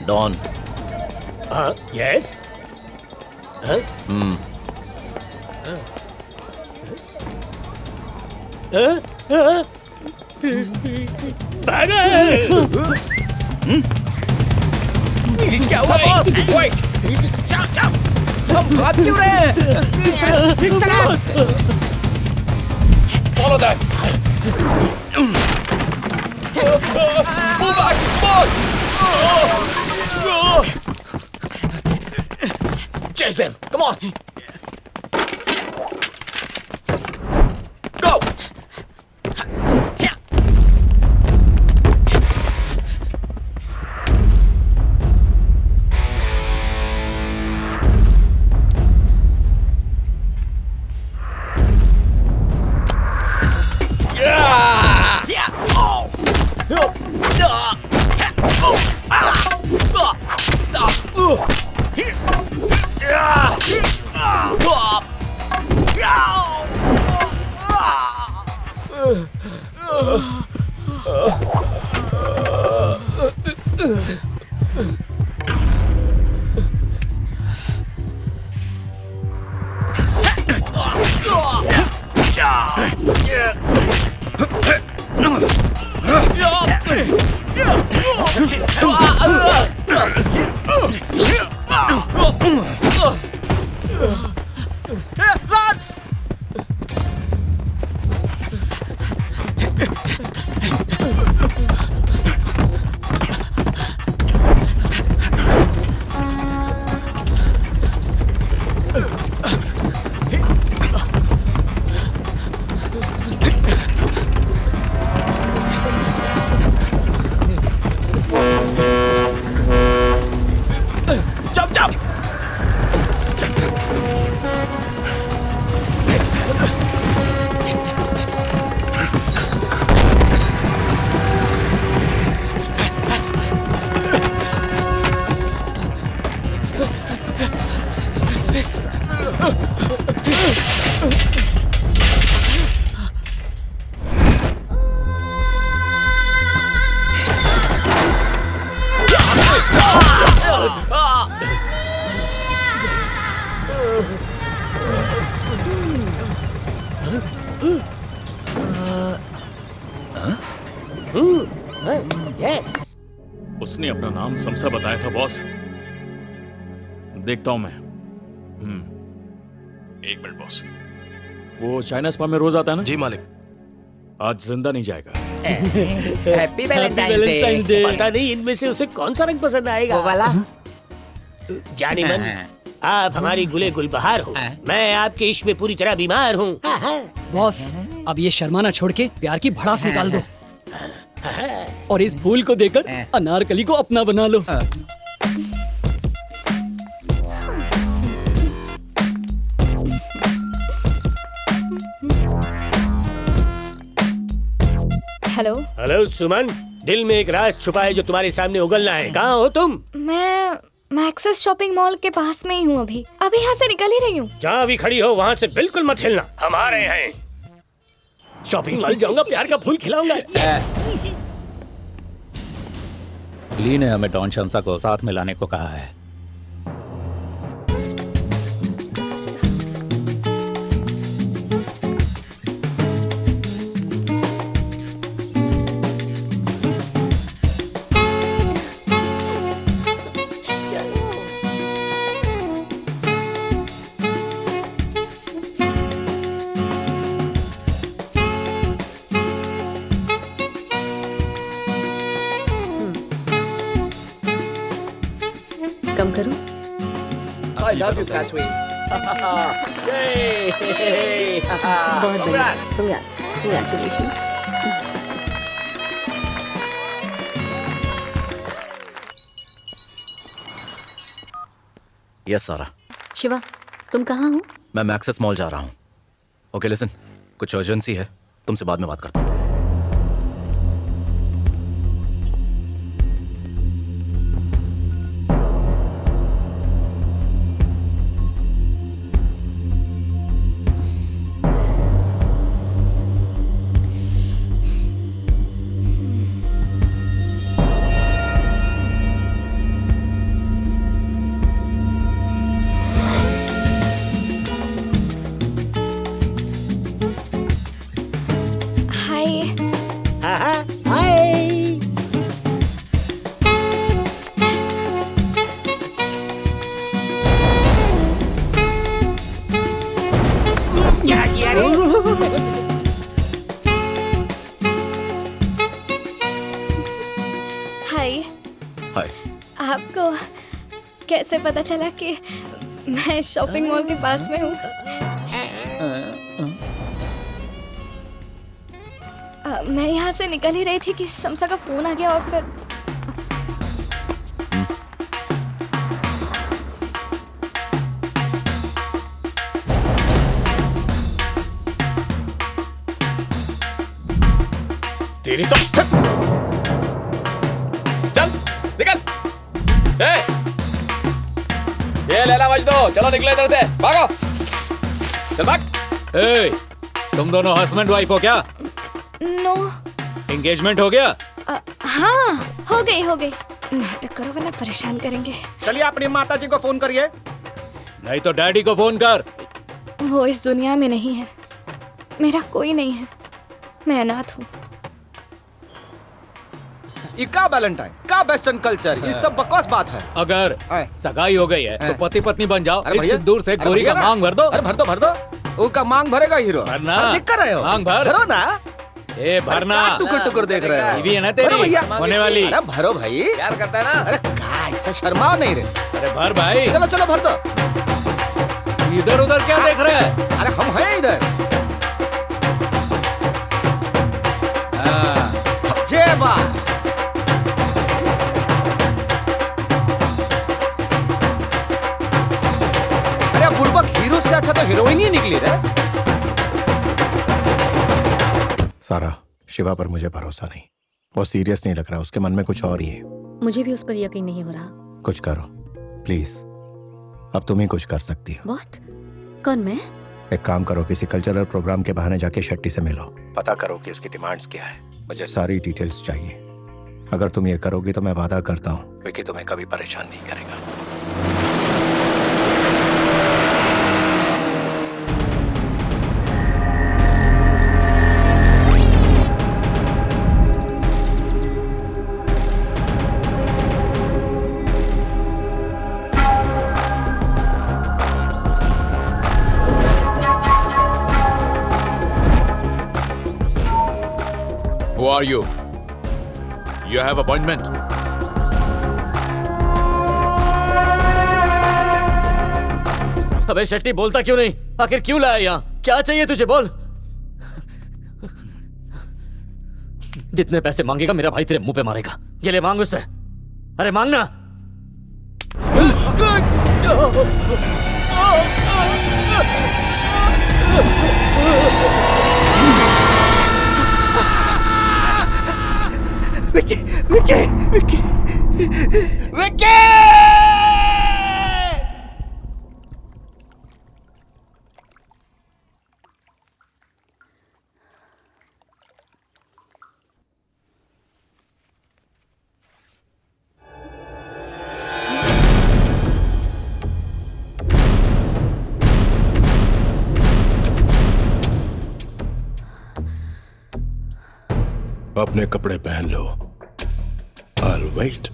डॉन। हाँ, यस। हाँ? भागो! क्या हुआ बॉस? Wait! जाओ! हम भाग क्यों रहे हैं? इस तरह! Follow that! Move back! Boss! Chase them! Come on! Go! Yes. उसने अपना नाम समसा बताया था बॉस। देखता हूं मैं। एक मिनट बॉस। वो चाइना स्पा में रोज आता है ना? जी मालिक। आज जिंदा नहीं जाएगा। Happy Valentine day. पता नहीं इनमें से उसे कौन सा रंग पसंद आएगा। वो वाला। जानी मन, आप हमारी गुले गुलबहार हो, मैं आपके इश्क में पूरी तरह बीमार हूँ। बॉस, अब ये शर्माना छोड़ के प्यार की भड़ास निकाल दो और इस फूल को देकर अनारकली को अपना बना लो। हेलो। हेलो सुमन, दिल में एक राज छुपा है जो तुम्हारे सामने उगलना है। कहाँ हो तुम? मैं एक्सेस शॉपिंग मॉल के पास में ही हूँ। अभी यहाँ से निकल ही रही हूँ। जहाँ भी खड़ी हो वहाँ से बिल्कुल मत हिलना। हम आ रहे हैं। शॉपिंग मॉल जाऊंगा, प्यार का फूल खिलाऊंगा। ली ने हमें डॉन शमसा को साथ में लाने को कहा है। कम करो। I love you, Catherine. Yay! बहुत बढ़िया। Congratulations. यस सारा। शिवा, तुम कहाँ हो? मैं मैक्सेस मॉल जा रहा हूँ। ओके लिसन, कुछ अर्जेंसी है, तुमसे बाद में बात करता हूँ। आपको कैसे पता चला कि मैं शॉपिंग मॉल के पास में हूँ? मैं यहाँ से निकल ही रही थी कि शमसा का फोन आ गया और फिर तेरी तो चल निकल। ये लैला मजनू, चलो निकले इधर से, भागो चल भाग। ए, तुम दोनों हस्बैंड वाइफ हो क्या? नो। एंगेजमेंट हो गया? हाँ हो गई। नाटक करो वरना परेशान करेंगे। चलिए अपनी माता जी को फोन करिए। नहीं तो डैडी को फोन कर। वो इस दुनिया में नहीं है, मेरा कोई नहीं है, मैं अनाथ हूँ। ये का वैलेंटाइन का वेस्टर्न कल्चर, ये सब बकवास बात है। अगर सगाई हो गई है तो पति पत्नी बन जाओ। अरे इस दूर से गोरी का मांग भर दो। अरे भर दो। उसका मांग भरेगा हीरो। भरना। देख कर रहे हो? मांग भर। भरो ना। ए भरना। टुकर देख रहे हो? बीवी है ना तेरी होने वाली। अरे भरो भाई, प्यार करता है ना। अरे का ऐसा शर्माओ नहीं रे। अरे भर भाई। चलो भर दो। इधर उधर क्या देख रहे हैं? अरे हम हैं इधर। जय बा। अरे बुड़बक हीरो से अच्छा तो हीरोइन ही निकली रे। सारा, शिवा पर मुझे भरोसा नहीं। वो सीरियस नहीं लग रहा, उसके मन में कुछ और ही है। मुझे भी उस पर यकीन नहीं हो रहा। कुछ करो प्लीज, अब तुम ही कुछ कर सकती हो। What? कौन मैं? एक काम करो, किसी कल्चरल प्रोग्राम के बहाने जाके शेट्टी से मिलो, पता करो कि उसकी डिमांड्स क्या है। मुझे सारी डिटेल्स चाहिए। अगर तुम ये करोगी तो मैं वादा करता हूँ विकी तुम्हें कभी परेशान नहीं करेगा। Who are you? You have appointment. अबे शेट्टी बोलता क्यों नहीं? आखिर क्यों लाया यहाँ? क्या चाहिए तुझे बोल? जितने पैसे मांगेगा मेरा भाई तेरे मुंह पे मारेगा। ये ले मांग उससे। अरे मांगना। विक्की, विक्की, विक्की, विक्की! अपने कपड़े पहन लो। I'll wait.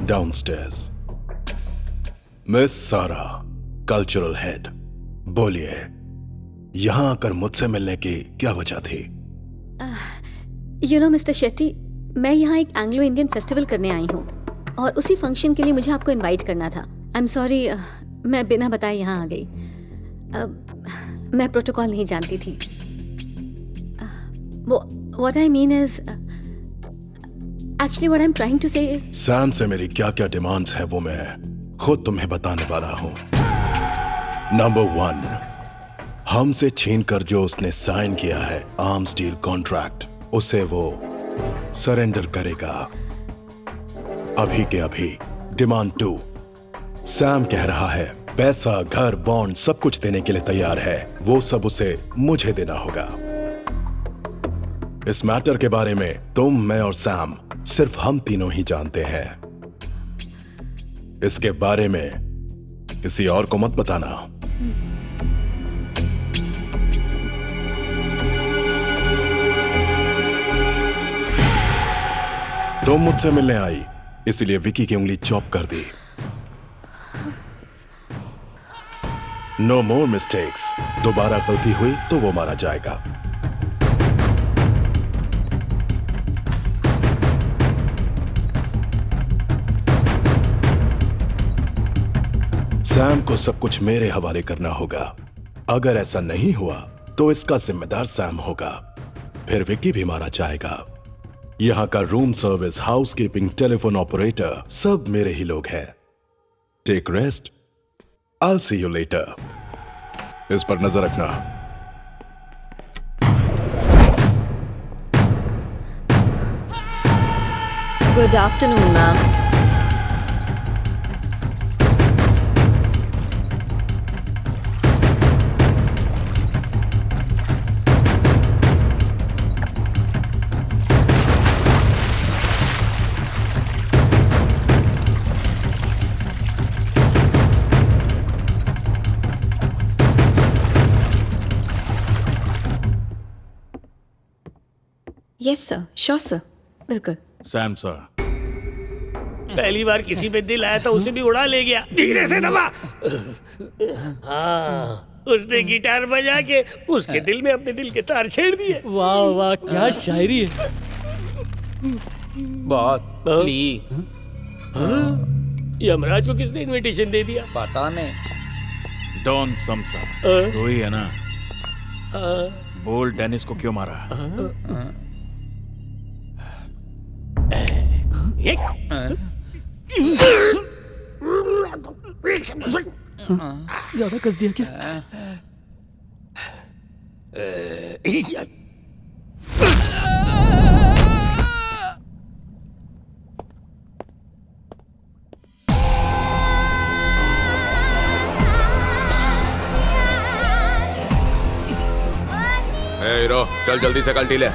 Downstairs. मिस सारा, कल्चरल हेड, बोलिए, यहां आकर मुझसे मिलने की क्या वजह थी? यू नो मिस्टर शेट्टी, मैं यहाँ एक एंग्लो इंडियन फेस्टिवल करने आई हूँ और उसी फंक्शन के लिए मुझे आपको इनवाइट करना था। आई एम सॉरी, मैं बिना बताए यहाँ आ गई। मैं प्रोटोकॉल नहीं जानती थी। What I mean is, actually what I'm trying to say is, Sam से मेरी क्या क्या डिमांड्स हैं वो मैं खुद तुम्हें बताने वाला हूं। नंबर 1, हमसे छीनकर जो उसने साइन किया है आर्म्स डील कॉन्ट्रैक्ट, उसे वो सरेंडर करेगा अभी के अभी। डिमांड 2, सैम कह रहा है पैसा, घर, बॉन्ड सब कुछ देने के लिए तैयार है, वो सब उसे मुझे देना होगा। इस मैटर के बारे में तुम, मैं और सैम, सिर्फ हम तीनों ही जानते हैं। इसके बारे में किसी और को मत बताना। तुम मुझसे मिलने आई, इसलिए विकी की उंगली चॉप कर दी। नो मोर मिस्टेक्स। दोबारा गलती हुई तो वो मारा जाएगा। सैम को सब कुछ मेरे हवाले करना होगा। अगर ऐसा नहीं हुआ तो इसका जिम्मेदार सैम होगा, फिर विक्की भी मारा जाएगा। यहां का room service, housekeeping, telephone operator सब मेरे ही लोग हैं। Take rest, I will see you later. इस पर नजर रखना। Good afternoon ma'am. Yes sir, sure sir, बिल्कुल। सैम सर, पहली बार किसी पे दिल आया तो उसे भी उड़ा ले गया। धीरे से दबा। हाँ, उसने गिटार बजा के उसके दिल में अपने दिल के तार छेड़ दिए। वाह वाह, क्या शायरी है। Boss please. यमराज को किसने इनविटेशन दे दिया? पता नहीं। डॉन समसा तो ही है ना। बोल, डेनिस को क्यों मारा? ज्यादा कस दिया क्या? हीरो, चल जल्दी से कल्टी ले।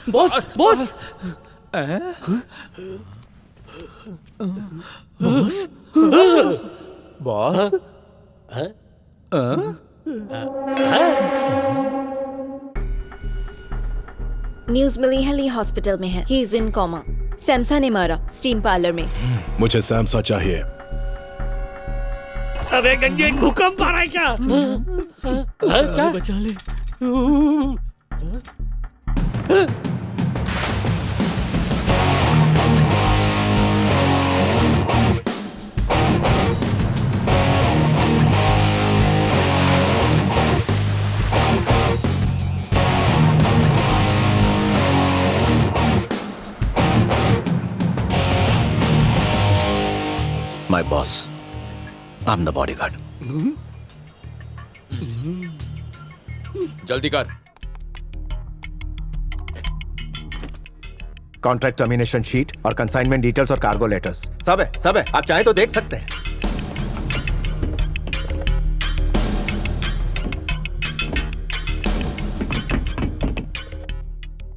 बॉस बॉस बॉस न्यूज मिली है ली हॉस्पिटल में है। He is in coma. सैमसा ने मारा स्टीम पार्लर में। मुझे सैमसा चाहिए। अबे गंजे, भूकंप आ रहा है क्या? क्या? बचा ले। My boss. I'm the bodyguard. जल्दी कर। कॉन्ट्रैक्ट टर्मिनेशन शीट और कंसाइनमेंट डिटेल्स और कार्गो लेटर्स सब है। आप चाहें तो देख सकते हैं।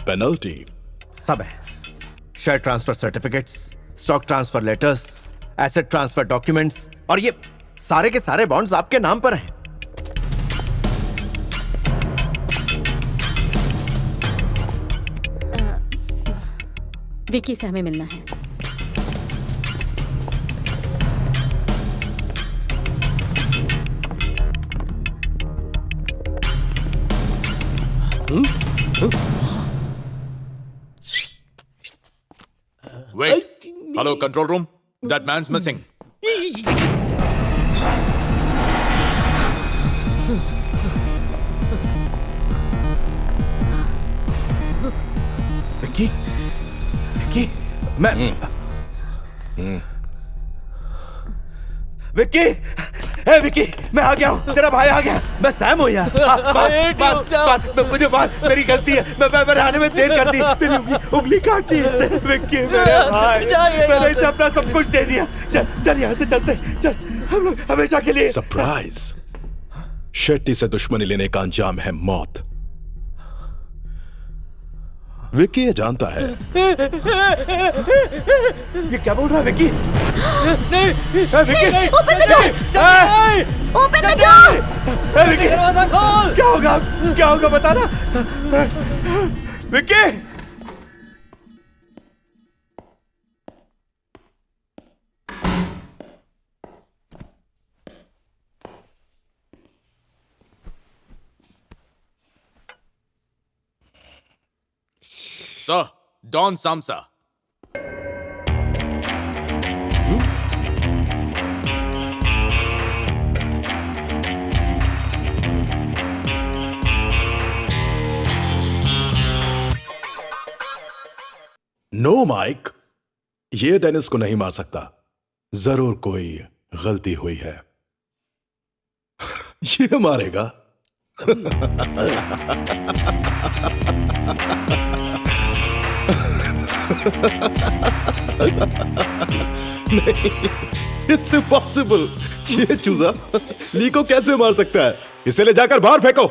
पेनल्टी सब है। Share transfer certificates, stock transfer letters, asset transfer documents और ये सारे के सारे बॉन्ड्स आपके नाम पर हैं। विकी से हमें मिलना है। Wait. Hello, control room. That man's missing. Vicky, मैं विक्की, ए विक्की, मैं आ गया हूँ। तेरा भाई आ गया। मैं सैम हूँ यार। मुझे मेरी गलती है। मैं आने में देर कर दी। तेरी उंगली काट दी इसने। विक्की मेरे भाई, मैंने इसे अपना सब कुछ दे दिया। चल यहाँ से चलते। चल, हम लोग हमेशा के लिए। सरप्राइज। शेट्टी से दुश्मनी लेने का अंजाम है मौत। विक्की ये जानता है। ये क्या बोल रहा है विक्की? नहीं, Vicky, open the door. Open the door. Vicky, दरवाजा खोल। क्या होगा बताना। Vicky, Sir, Don Samsa. No Mike, ये डेनिस को नहीं मार सकता। जरूर कोई गलती हुई है। ये मारेगा। नहीं, इट्स इम्पॉसिबल। ये चूजा ली को कैसे मार सकता है? इसे ले जाकर बाहर फेंको।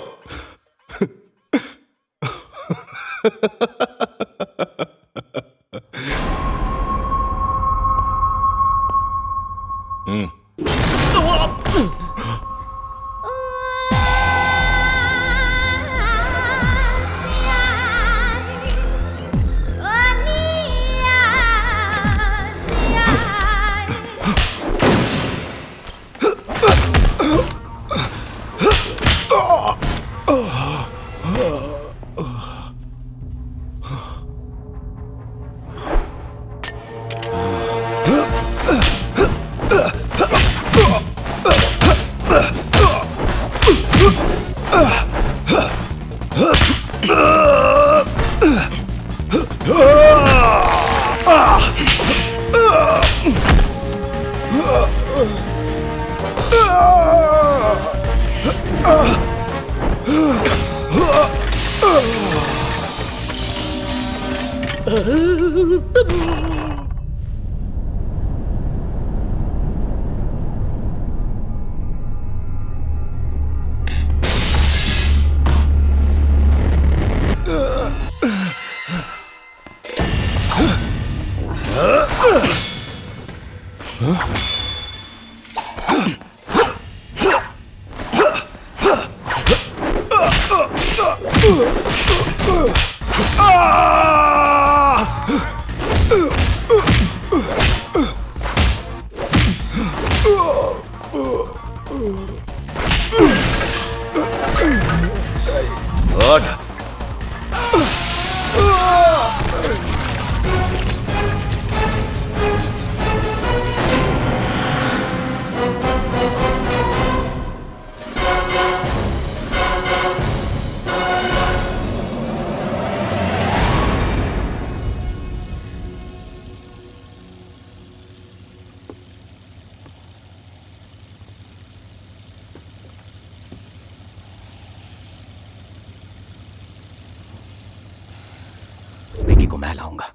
विकी को मैं लाऊंगा,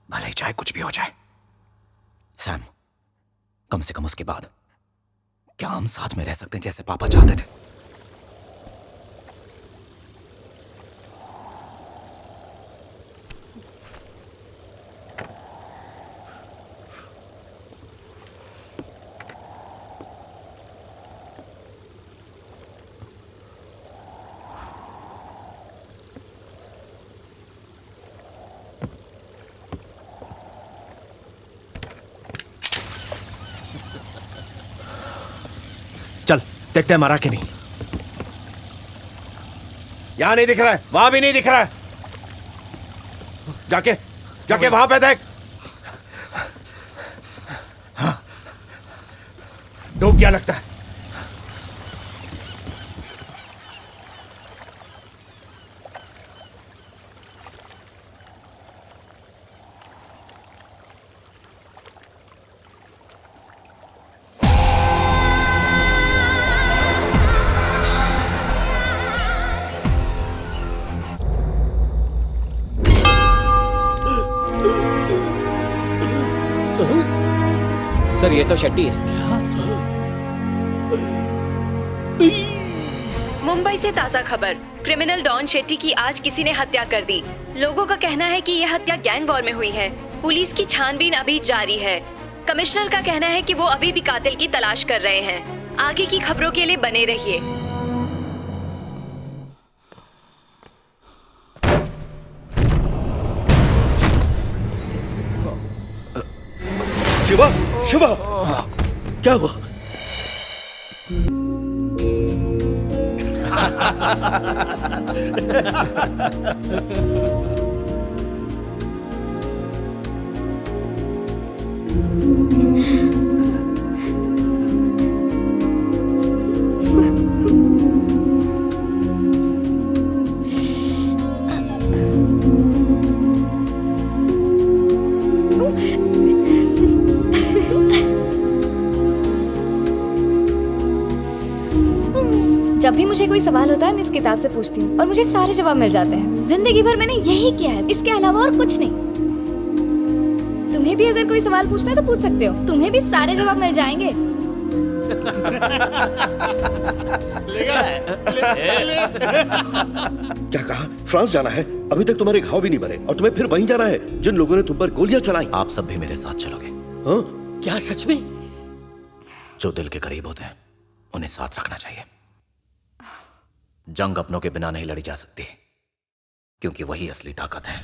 भले ही चाहे कुछ भी हो जाए। सैम, कम से कम उसके बाद क्या हम साथ में रह सकते हैं जैसे पापा चाहते थे? चल देखते हैं मारा कि नहीं। यहां नहीं दिख रहा है, वहां भी नहीं दिख रहा है। जाके जाके वहां पे देख। हाँ, डूब गया लगता है। सर ये तो शेट्टी है। मुंबई से ताज़ा खबर, क्रिमिनल डॉन शेट्टी की आज किसी ने हत्या कर दी। लोगों का कहना है कि यह हत्या गैंग वॉर में हुई है। पुलिस की छानबीन अभी जारी है। कमिश्नर का कहना है कि वो अभी भी कातिल की तलाश कर रहे हैं। आगे की खबरों के लिए बने रहिए। शिवा, शिवा, क्या हुआ? जब भी मुझे कोई सवाल होता है मैं इस किताब से पूछती हूँ और मुझे सारे जवाब मिल जाते हैं। जिंदगी भर मैंने यही किया है, इसके अलावा और कुछ नहीं। तुम्हें भी अगर कोई सवाल पूछना है तो पूछ सकते हो, तुम्हें भी सारे जवाब मिल जाएंगे। क्या कहा? फ्रांस जाना है? अभी तक तुम्हारे घाव भी नहीं भरे और तुम्हें फिर वहीं जाना है जिन लोगों ने तुम पर गोलियां चलाई। आप सब भी मेरे साथ चलोगे? हाँ? क्या सच में? जो दिल के करीब होते हैं उन्हें साथ रखना चाहिए। जंग अपनों के बिना नहीं लड़ी जा सकती, क्योंकि वही असली ताकत है।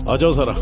आ जाओ सारा।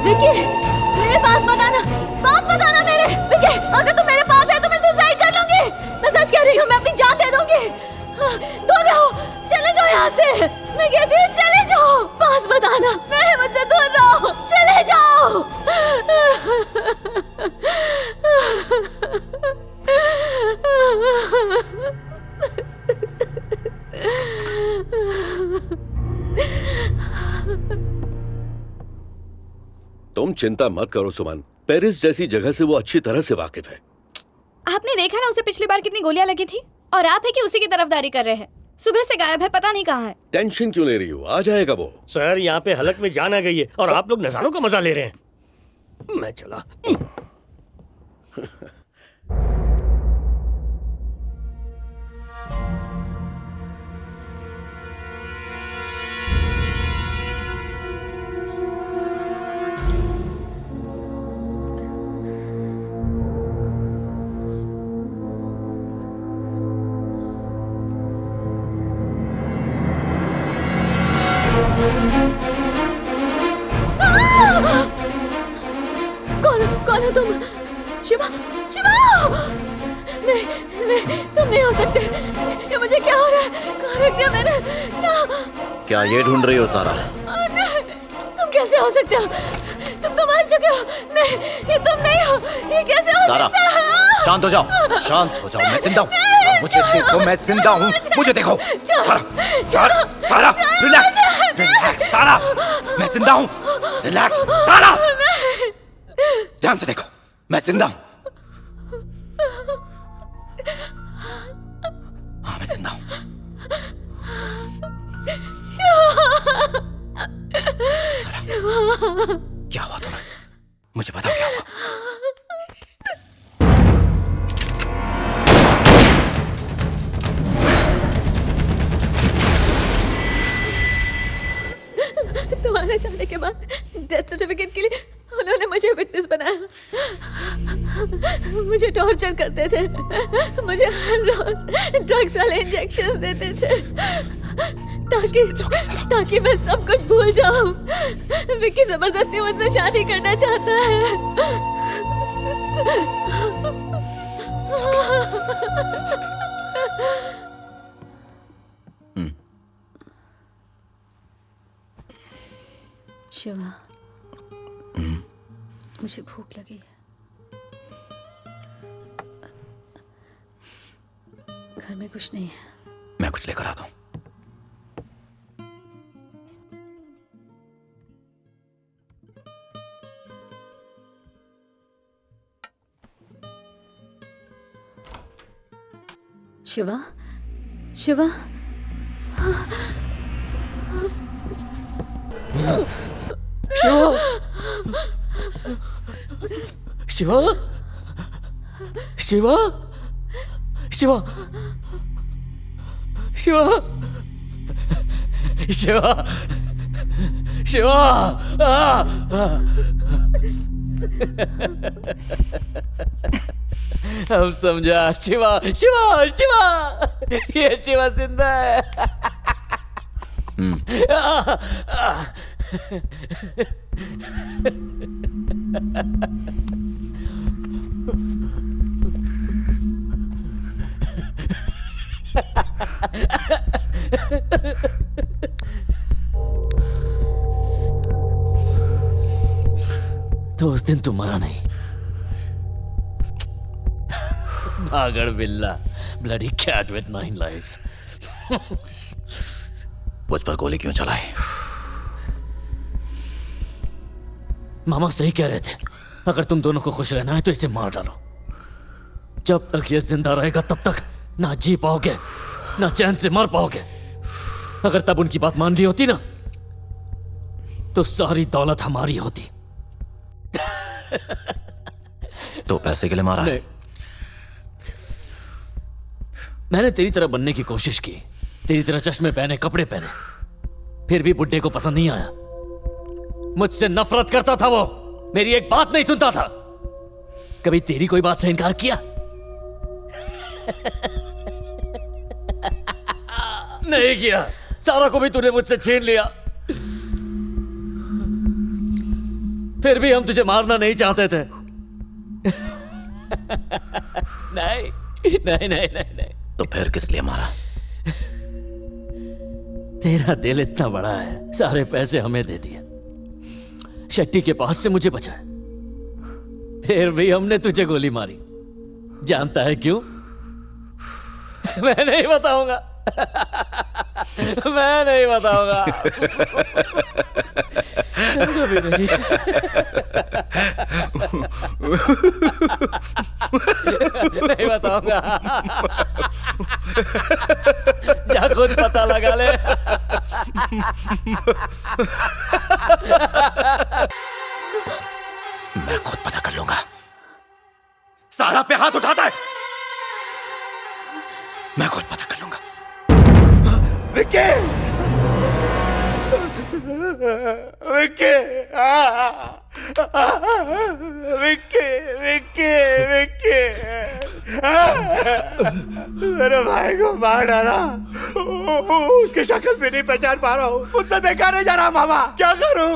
विकी, मेरे पास मत आना मेरे। विकी, अगर तुम मेरे पास है तो मैं सुसाइड कर लूंगी। मैं सच कह रही हूँ, मैं अपनी जान दे दूंगी। दूर रहो, चले जाओ यहाँ से। मैं कहती हूँ चले जाओ, पास मत आना। नहीं, मुझसे दूर रहो, चले जाओ। तुम चिंता मत करो सुमन, पेरिस जैसी जगह से वो अच्छी तरह से वाकिफ है। आपने देखा ना उसे पिछली बार कितनी गोलियां लगी थी, और आप है कि उसी की तरफदारी कर रहे हैं। सुबह से गायब है, पता नहीं कहाँ है। टेंशन क्यों ले रही हो, आ जाएगा वो। सर, यहाँ पे हलक में जान आ गई है और आप लोग नजारों का मजा ले रहे हैं। मैं चला। कौन हो तुम? शिवा, शिवा! नहीं, नहीं, तुम नहीं हो सकते। ये मुझे क्या हो रहा है? कहाँ रख दिया मैंने? ना। क्या ये ढूंढ रही हो सारा? नहीं, तुम कैसे हो सकते हो? तुम तो मर चुके हो। नहीं, ये तुम नहीं हो। ये कैसे हो सारा, सकता है? शांत हो जाओ, शांत हो जाओ। मैं जिंदा हूँ, मुझे देखो, मैं जिंदा हूँ, मुझे देखो। सारा, सारा, सारा, रिलैक्स, रिलैक्स, सारा, मैं जिंदा हूँ, रिलैक्स, सारा, ध्यान से देखो, मैं जिंदा हूँ। हाँ, मैं जिंदा हूँ। क्या हुआ तुम्हें? मुझे बताओ क्या हुआ। तुम्हारे जाने के बाद डेथ सर्टिफिकेट के लिए उन्होंने मुझे विटनेस बनाया। मुझे टॉर्चर करते थे, मुझे हर रोज ड्रग्स वाले इंजेक्शंस देते थे ताकि मैं सब कुछ भूल जाऊं। विक्की जबरदस्ती मुझसे शादी करना चाहता है। शिवा, मुझे भूख लगी है। घर में कुछ नहीं है। मैं कुछ लेकर आता हूँ। शिवा, शिवा, शिवा, शिवा, शिवा, शिवा, शिवा, शिवा, हम समझा। शिवा, शिवा, शिवा, ये शिवा जिंदा है। तो उस दिन तुम मरा नहीं। भागड़ बिल्ला, ब्लडी कैट विद 9 lives। मुझ पर गोली क्यों चलाई? मामा सही कह रहे थे, अगर तुम दोनों को खुश रहना है तो इसे मार डालो। जब तक ये जिंदा रहेगा तब तक ना जी पाओगे ना चैन से मर पाओगे। अगर तब उनकी बात मान ली होती ना तो सारी दौलत हमारी होती। तो पैसे के लिए मारा है? मैंने तेरी तरह बनने की कोशिश की, तेरी तरह चश्मे पहने, कपड़े पहने, फिर भी बुड्ढे को पसंद नहीं आया। मुझसे नफरत करता था वो, मेरी एक बात नहीं सुनता था। कभी तेरी कोई बात से इनकार किया? नहीं किया। सारा को भी तूने मुझसे छीन लिया। फिर भी हम तुझे मारना नहीं चाहते थे। नहीं नहीं नहीं नहीं नहीं। तो फिर किस लिए मारा? तेरा दिल इतना बड़ा है, सारे पैसे हमें दे दिए, शेट्टी के पास से मुझे बचाया, फिर भी हमने तुझे गोली मारी। जानता है क्यों? मैं नहीं बताऊंगा। मैं नहीं बताऊंगा। कभी नहीं। नहीं बताऊंगा। जा खुद पता लगा ले। मैं खुद पता कर लूंगा। सारा पे हाथ उठाता है। मैं खुद पता कर लूंगा। विक्की! विक्की! विक्की! विक्की! विक्की! मेरे भाई को मार डाला। उसकी शक्ल भी नहीं पहचान पा रहा हूँ। मुझसे देखा नहीं जा रहा मामा, क्या करूं?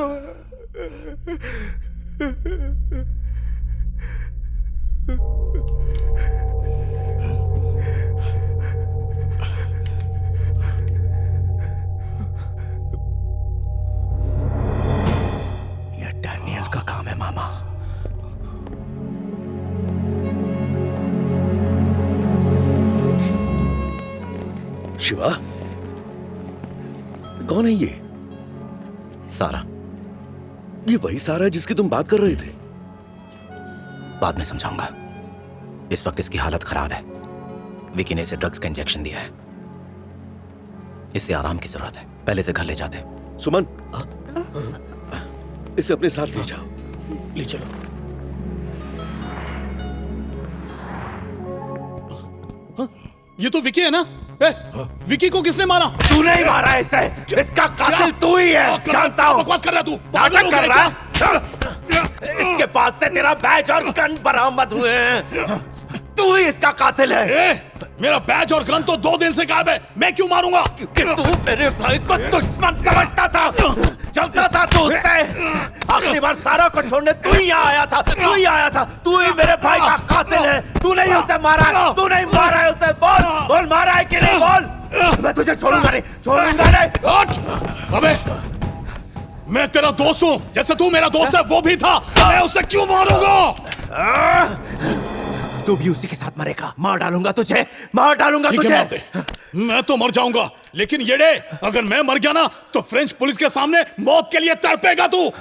ये डैनियल का काम है मामा। शिवा, कौन है ये? सारा। ये वही सारा है जिसकी तुम बात कर रहे थे? बाद में समझाऊंगा। इस वक्त इसकी हालत खराब है। विकी ने इसे ड्रग्स का इंजेक्शन दिया है। इसे आराम की जरूरत है। पहले से घर ले जाते। सुमन, इसे अपने साथ ले जाओ। ले चलो। ये तो विकी है ना? विकी को किसने मारा? तू नहीं मारा इसे, इसका कातिल तू ही है। जानता हूँ। बकवास कर रहा तू? नाटक कर रहा है? इसके पास से तेरा बैज और गन बरामद हुए हैं। तू ही इसका कातिल है। मेरा बैज और गन तो 2 दिन से गायब है। मैं क्यों मारूंगा? क्योंकि तू मेरे भाई को दुश्मन समझता था, चलता था तू उससे। आखिरी बार सारा को छोड़ने तू ही यहाँ आया था। तू ही आया था। तू ही मेरे भाई का कातिल है। तू नहीं उसे मारा। तू नहीं मारा है उसे। बोल, बोल मारा है कि नहीं? बोल। मैं तुझे छोड़ूंगा नहीं, छोड़ूंगा नहीं। उठ! अबे, मैं तेरा दोस्त हूँ, जैसे तू मेरा दोस्त है वो भी था। मैं उसे क्यों मारूंगा? तू भी उसी के साथ मरेगा। मार डालूंगा तुझे, मार डालूंगा तुझे। मैं तो मर जाऊंगा, लेकिन येड़े, अगर मैं मर गया ना तो फ्रेंच पुलिस के सामने मौत के लिए तड़पेगा तू।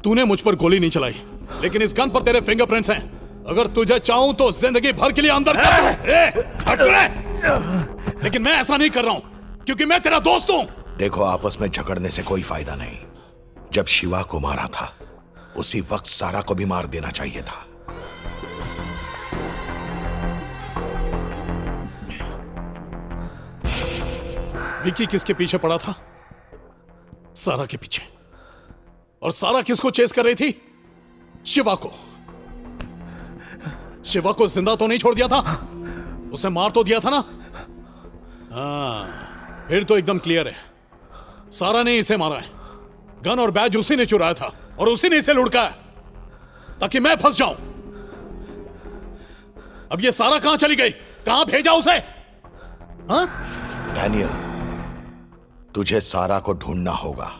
तूने मुझ पर गोली नहीं चलाई, लेकिन इस गन पर तेरे फिंगरप्रिंट्स हैं। अगर तुझे चाहूं तो जिंदगी भर के लिए अंदर हट रहे। लेकिन मैं ऐसा नहीं कर रहा हूं क्योंकि मैं तेरा दोस्त हूं। देखो, आपस में झगड़ने से कोई फायदा नहीं। जब शिवा को मारा था उसी वक्त सारा को भी मार देना चाहिए था। विकी किसके पीछे पड़ा था? सारा के पीछे। और सारा किसको चेस कर रही थी? शिवा को। शिवा को जिंदा तो नहीं छोड़ दिया था, उसे मार तो दिया था ना? हाँ, फिर तो एकदम क्लियर है। सारा ने इसे मारा है। गन और बैज उसी ने चुराया था और उसी ने इसे लुढ़का है ताकि मैं फंस जाऊं। अब ये सारा कहां चली गई? कहां भेजा उसे? हाँ? डैनियल, तुझे सारा को ढूंढना होगा।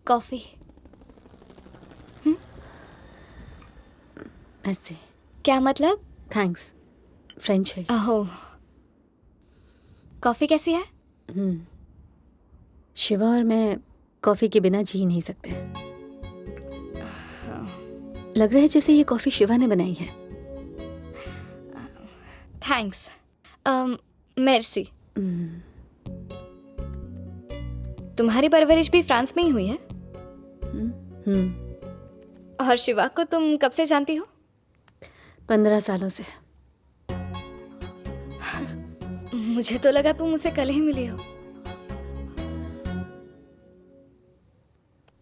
कॉफी। ऐसे क्या मतलब? थैंक्स, फ्रेंच है। ओह, कॉफी कैसी है? शिवा और मैं कॉफी के बिना जी नहीं सकते। लग रहा है जैसे ये कॉफी शिवा ने बनाई है। थैंक्स। मेर्सी। तुम्हारी परवरिश भी फ्रांस में ही हुई है? और शिवा को तुम कब से जानती हो? 15 सालों से। मुझे तो लगा तुम उसे कल ही मिली हो।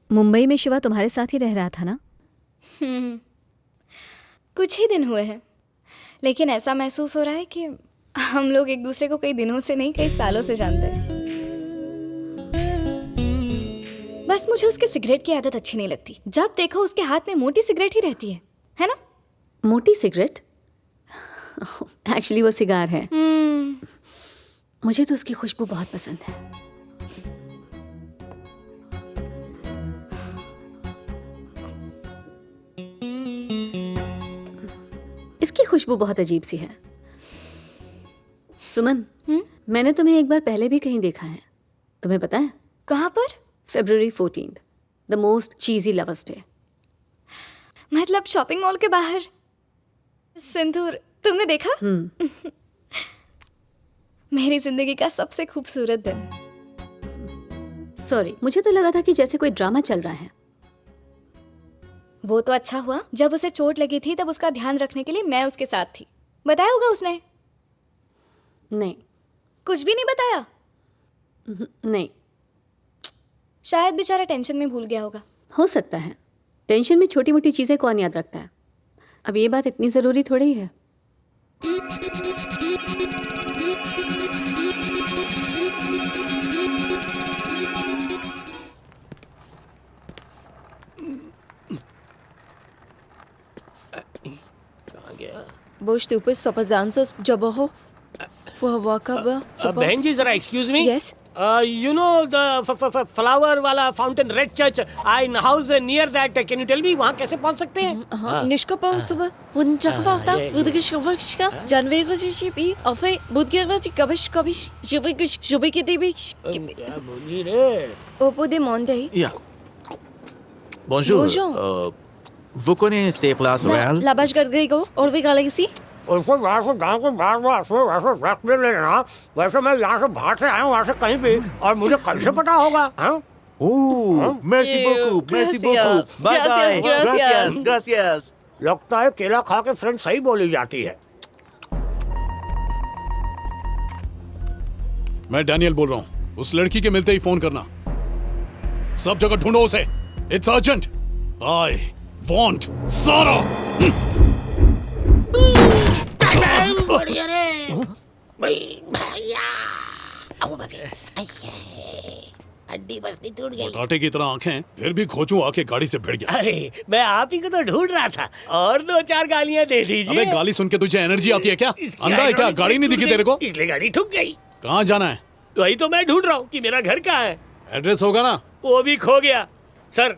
मुंबई में शिवा तुम्हारे साथ ही रह रहा था ना? कुछ ही दिन हुए हैं, लेकिन ऐसा महसूस हो रहा है कि हम लोग एक दूसरे को कई दिनों से नहीं, कई सालों से जानते हैं। बस मुझे उसके सिगरेट की आदत अच्छी नहीं लगती। जब देखो उसके हाथ में मोटी सिगरेट ही रहती है ना? मोटी सिगरेट? एक्चुअली वो सिगार है। मुझे तो उसकी खुशबू बहुत पसंद है। इसकी खुशबू बहुत अजीब सी है। सुमन, मैंने तुम्हें एक बार पहले भी कहीं देखा है। तुम्हें पता है? कहाँ पर? February 14th, the most cheesy lovers day. मतलब शॉपिंग मॉल के बाहर। सिंदूर तुमने देखा? मेरी जिंदगी का सबसे खूबसूरत दिन। सॉरी, मुझे तो लगा था कि जैसे कोई ड्रामा चल रहा है। वो तो अच्छा हुआ, जब उसे चोट लगी थी तब उसका ध्यान रखने के लिए मैं उसके साथ थी। बताया होगा उसने? नहीं। कुछ भी नहीं बताया? नहीं। शायद बेचारा टेंशन में भूल गया होगा। हो सकता है। टेंशन में छोटी मोटी चीजें कौन याद रखता है? अब ये बात इतनी जरूरी थोड़ी है। Boš ty úplně sapazánce z Jaboho? बहन जी जरा excuse me. Yes. You know the flower वाला fountain red church I house near that, can you tell me वहाँ कैसे पहुँच सकते हैं? Niska pa suba, wun chakafta, budigish kavashka, janve ko shibi, afai budgira ji kavish kavish, shubi ki debi. क्या बोली रे? Oppo दे Monday. या बोंजूर, vous connaissez ces places royales? La bash gardé go, और भी galaxy. उसको वहाँ से गाँव के बाहर वैसे रख ले लेना। वैसे मैं यहाँ से बाहर से आया हूँ, वहाँ से कहीं भी, और मुझे कैसे पता होगा? Merci beaucoup, merci beaucoup. Bye bye. Gracias, gracias. लगता है केला खा के फ्रेंड सही बोली जाती है। मैं डैनियल बोल रहा हूँ। उस लड़की के मिलते ही फोन करना। सब जगह ढूंढो उसे। It's urgent. आई वांट सारा। बढ़िया रे भैया। हड्डी बस्ती टूट गई। पटाटे की तरह आंखें, फिर भी खोचू आके गाड़ी से भिड़ गया। अरे मैं आप ही को तो ढूंढ रहा था, और 2-4 गालियां दे दीजिए। अबे गाली सुन के तुझे एनर्जी आती है क्या? अंधा है क्या? गाड़ी नहीं दिखी तेरे को? इसलिए गाड़ी ठुक गई। कहाँ जाना है? वही तो मैं ढूंढ रहा हूँ कि मेरा घर कहाँ है। एड्रेस होगा ना? वो भी खो गया सर।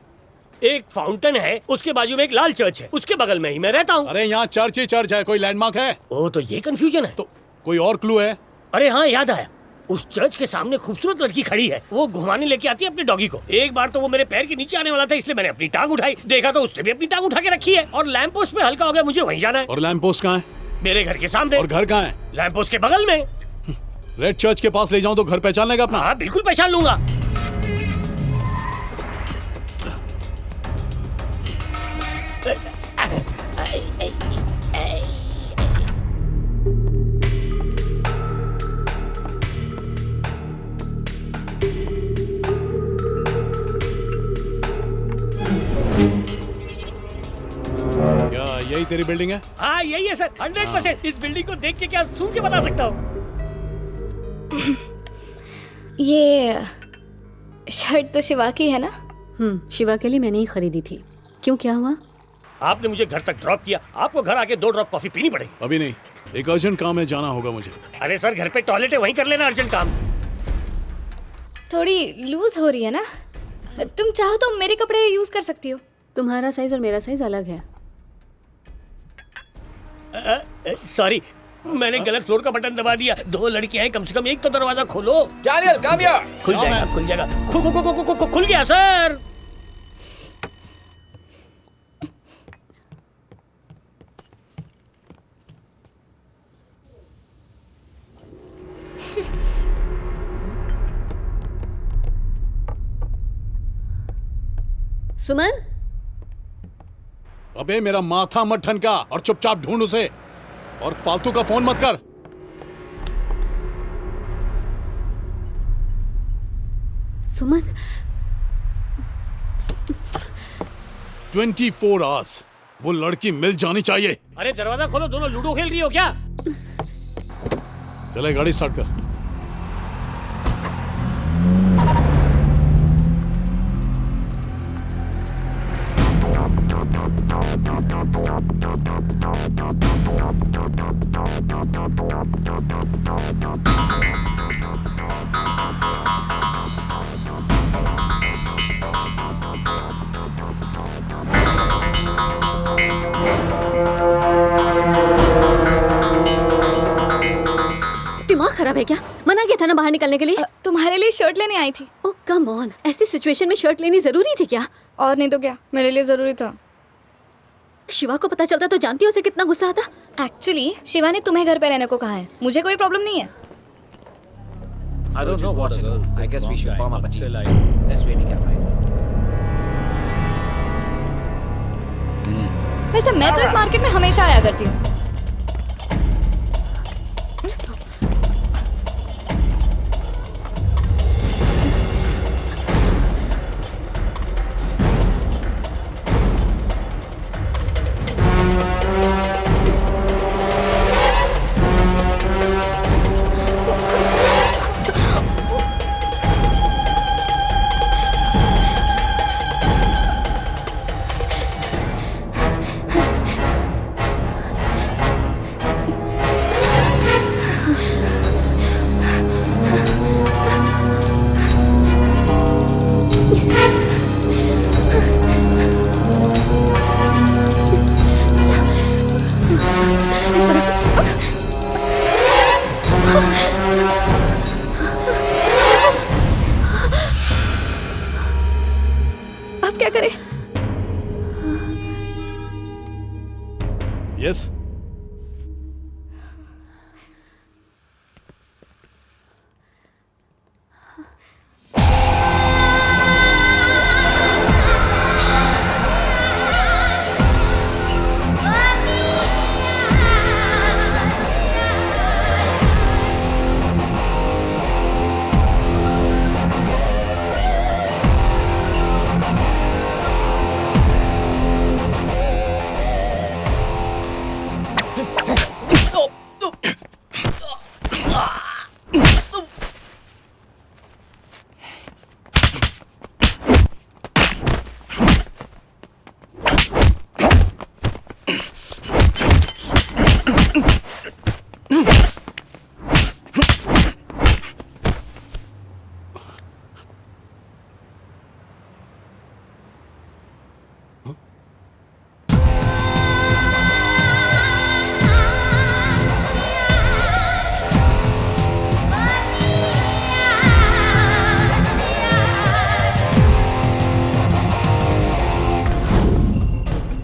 एक फाउंटेन है, उसके बाजू में एक लाल चर्च है, उसके बगल में ही मैं रहता हूँ। अरे यहाँ चर्च ही चर्च है, कोई लैंडमार्क है? ओ तो ये कंफ्यूजन है। तो कोई और क्लू है? अरे हाँ याद आया, उस चर्च के सामने खूबसूरत लड़की खड़ी है, वो घुमाने लेके आती है अपने डॉगी को। एक बार तो वो मेरे पैर के नीचे आने वाला था, इसलिए मैंने अपनी टांग उठाई, देखा तो उसने भी अपनी टांग उठा के रखी है, और लैंप पोस्ट पे हल्का हो गया, मुझे वहीं जाना है। और लैंप पोस्ट कहाँ है? मेरे घर के सामने। और घर कहाँ है? लैंप पोस्ट के बगल में। रेड चर्च के पास ले जाऊं तो घर पहचान लेगा अपना? हाँ बिल्कुल पहचान लूंगा। क्या यही तेरी बिल्डिंग है? हाँ यही है सर, 100%। इस बिल्डिंग को देख के क्या सुन के बता सकता हूँ। ये शर्ट तो शिवा की है ना? शिवा के लिए मैंने ही खरीदी थी। क्यों, क्या हुआ? आपने मुझे घर तक ड्रॉप किया, आपको घर आके 2 ड्रॉप कॉफी पीनी पड़ेगी। अभी नहीं, एक अर्जेंट काम है, जाना होगा मुझे। अरे सर, घर पे टॉयलेट है, वहीं कर लेना अर्जेंट काम। थोड़ी लूज हो रही है ना, तुम चाहो तो मेरे कपड़े यूज कर सकती हो। तुम्हारा साइज और मेरा साइज अलग है। सॉरी, मैंने गलत फ्लोर का बटन दबा दिया। 2 लड़कियां हैं, कम से कम एक तो दरवाजा खोलो। Daniel, come here. खुल जाएगा, खुल जाएगा। खुल गया सर। सुमन, अबे मेरा माथा मत ठनका और चुपचाप ढूंढ उसे, और फालतू का फोन मत कर। सुमन, 24 आवर्स वो लड़की मिल जानी चाहिए। अरे दरवाजा खोलो, दोनों लूडो खेल रही हो क्या? चले गाड़ी स्टार्ट कर। दिमाग खराब है क्या? मना किया था ना बाहर निकलने के लिए। तुम्हारे लिए शर्ट लेने आई थी। ओह कम ऑन, ऐसी सिचुएशन में शर्ट लेनी जरूरी थी क्या? और नहीं तो क्या, मेरे लिए जरूरी था। शिवा को पता चलता तो जानती हो उसे कितना गुस्सा आता। एक्चुअली शिवा ने तुम्हें घर पे रहने को कहा है, मुझे कोई प्रॉब्लम नहीं है। I don't know what to do. I guess we should form up a team. This way we can find. वैसे मैं तो इस मार्केट में हमेशा आया करती हूँ। अब क्या करें? यस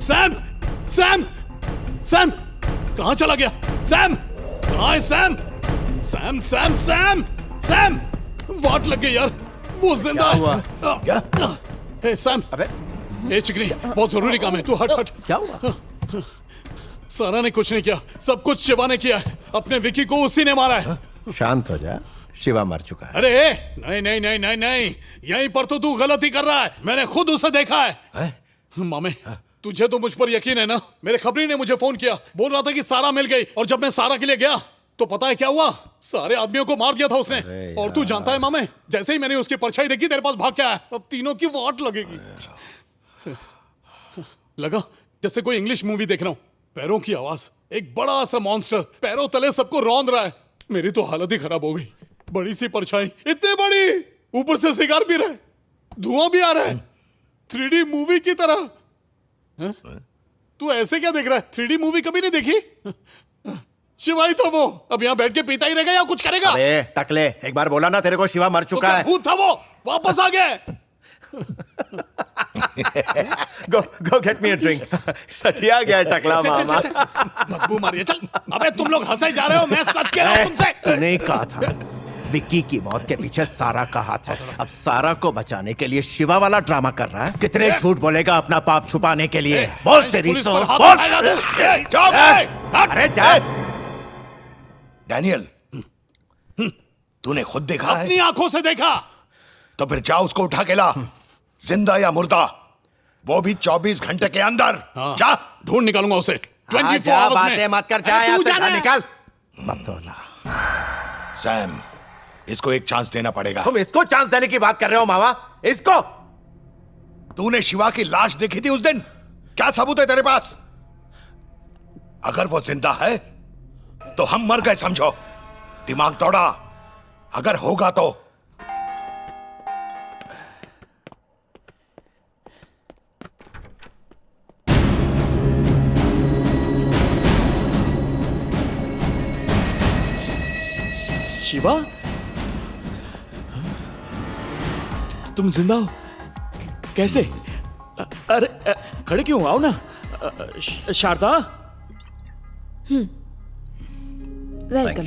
सैम सैम सैम कहाँ चला गया? सैम कहाँ है Sam? Sam Sam Sam Sam वाट लग गई यार, वो जिंदा क्या हुआ? क्या? हे सैम, अबे ए चिकनी, बहुत जरूरी काम है, तू हट हट। क्या हुआ? सारा ने कुछ नहीं किया, सब कुछ शिवा ने किया है। अपने विकी को उसी ने मारा है। शांत हो जा, शिवा मर चुका है। अरे नहीं नहीं नहीं नहीं नहीं, यहीं पर तो तू गलती कर रहा है, मैंने खुद उसे देखा है। मामे, तुझे तो मुझ पर यकीन है ना? मेरे खबरी ने मुझे फोन किया, बोल रहा था कि सारा मिल गई, और जब मैं सारा के लिए गया तो पता है क्या हुआ? सारे आदमियों को मार दिया था उसने। और तू जानता है मामे, जैसे ही मैंने उसकी परछाई देखी तेरे पास भाग के आया। अब तीनों की वाट लगेगी। लगा जैसे कोई इंग्लिश मूवी देख रहा हूँ। पैरों की आवाज, एक बड़ा सा मॉन्स्टर पैरों तले सबको रौंद रहा है। मेरी तो हालत ही खराब हो गई। बड़ी सी परछाई, इतनी बड़ी, ऊपर से सिगार पी रहा है, धुआं भी आ रहा है, 3D मूवी की तरह। तू ऐसे क्या देख रहा है? 3D मूवी कभी नहीं देखी? शिवाई तो वो अब यहाँ बैठ के पीता ही रहेगा या कुछ करेगा? अरे टकले, एक बार बोला ना तेरे को शिवा मर चुका है। भूत था वो, वापस आ गए। go get me a drink. सटिया गया टकला मामा। बदबू मारिए, चल। अबे तुम लोग हंसे जा रहे हो, मैं सच कह रहा हूँ तुमसे। तूने कहा था विक्की की मौत के पीछे सारा का हाथ है। अब सारा को बचाने के लिए शिवा वाला ड्रामा कर रहा है। कितने झूठ बोलेगा अपना पाप छुपाने के लिए? बोल तेरी तो बोल। अरे जा। डैनियल, तूने खुद देखा है? अपनी आंखों से देखा। तो फिर जा उसको उठा के ला, जिंदा या मुर्दा, वो भी 24 घंटे के अंदर। जा, ढूंढ निकालूंगा उसे। 24 जा, आवर्स में। बातें मत कर, जा यहाँ से, जा निकाल। बतौला। सैम, इसको एक चांस देना पड़ेगा। तुम इसको चांस देने की बात कर रहे हो मामा? इसको? तूने शिवा की लाश देखी थी उस दिन? क्या सबूत है तेरे पास? अगर वो जिंदा है तो हम मर गए समझो। दिमाग दौड़ा। अगर होगा तो शिवा, तुम जिंदा हो? कैसे? अरे खड़े क्यों? आओ ना। शारदा। वेलकम।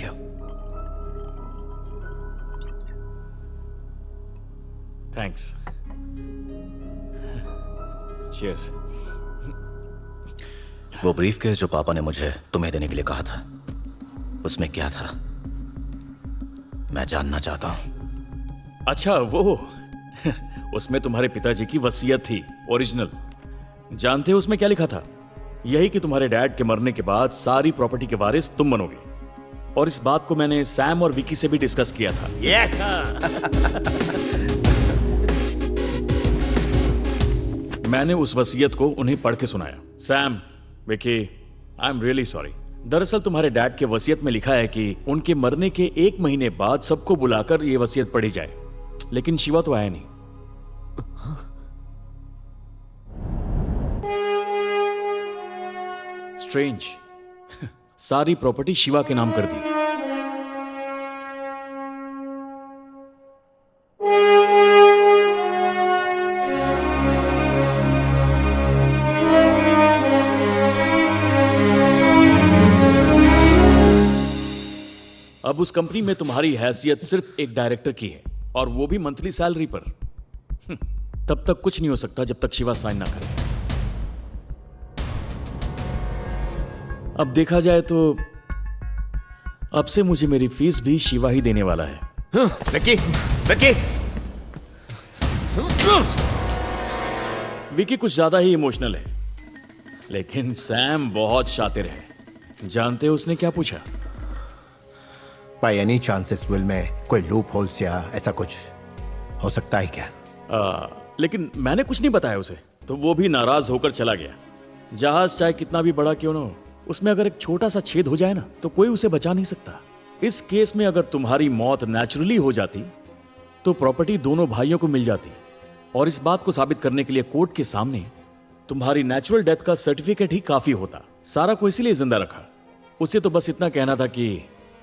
थैंक्स। चीयर्स। वो ब्रीफकेस जो पापा ने मुझे तुम्हें देने के लिए कहा था, उसमें क्या था? मैं जानना चाहता हूं। अच्छा, वो उसमें तुम्हारे पिताजी की वसीयत थी, ओरिजिनल। जानते हो उसमें क्या लिखा था? यही कि तुम्हारे डैड के मरने के बाद सारी प्रॉपर्टी के वारिस तुम बनोगे। और इस बात को मैंने सैम और विकी से भी डिस्कस किया था। यस। मैंने उस वसीयत को उन्हें पढ़ के सुनाया। Sam, Vicky, I am really sorry. दरअसल तुम्हारे डैड के वसीयत में लिखा है कि उनके मरने के 1 महीने बाद सबको बुलाकर ये वसीयत पढ़ी जाए, लेकिन शिवा तो आया नहीं। स्ट्रेंज। सारी प्रॉपर्टी शिवा के नाम कर दी। अब उस कंपनी में तुम्हारी हैसियत सिर्फ एक डायरेक्टर की है, और वो भी मंथली सैलरी पर। तब तक कुछ नहीं हो सकता जब तक शिवा साइन ना करे। अब देखा जाए तो अब से मुझे मेरी फीस भी शिवा ही देने वाला है। विकी, विकी। विकी कुछ ज्यादा ही इमोशनल है, लेकिन सैम बहुत शातिर है। जानते हो उसने क्या पूछा? बाय एनी चांसेस विल में कोई लूप होल्स या ऐसा कुछ हो सकता है क्या? लेकिन मैंने कुछ नहीं बताया उसे, तो वो भी नाराज होकर चला गया। जहाज चाहे कितना भी बड़ा क्यों ना हो, उसमें अगर एक छोटा सा छेद हो जाए ना, तो कोई उसे बचा नहीं सकता। इस केस में अगर तुम्हारी मौत नेचुरली हो जाती तो प्रॉपर्टी दोनों भाइयों को मिल जाती, और इस बात को साबित करने के लिए कोर्ट के सामने तुम्हारी नेचुरल डेथ का सर्टिफिकेट ही काफी होता। सारा को इसीलिए जिंदा रखा। उसे तो बस इतना कहना था कि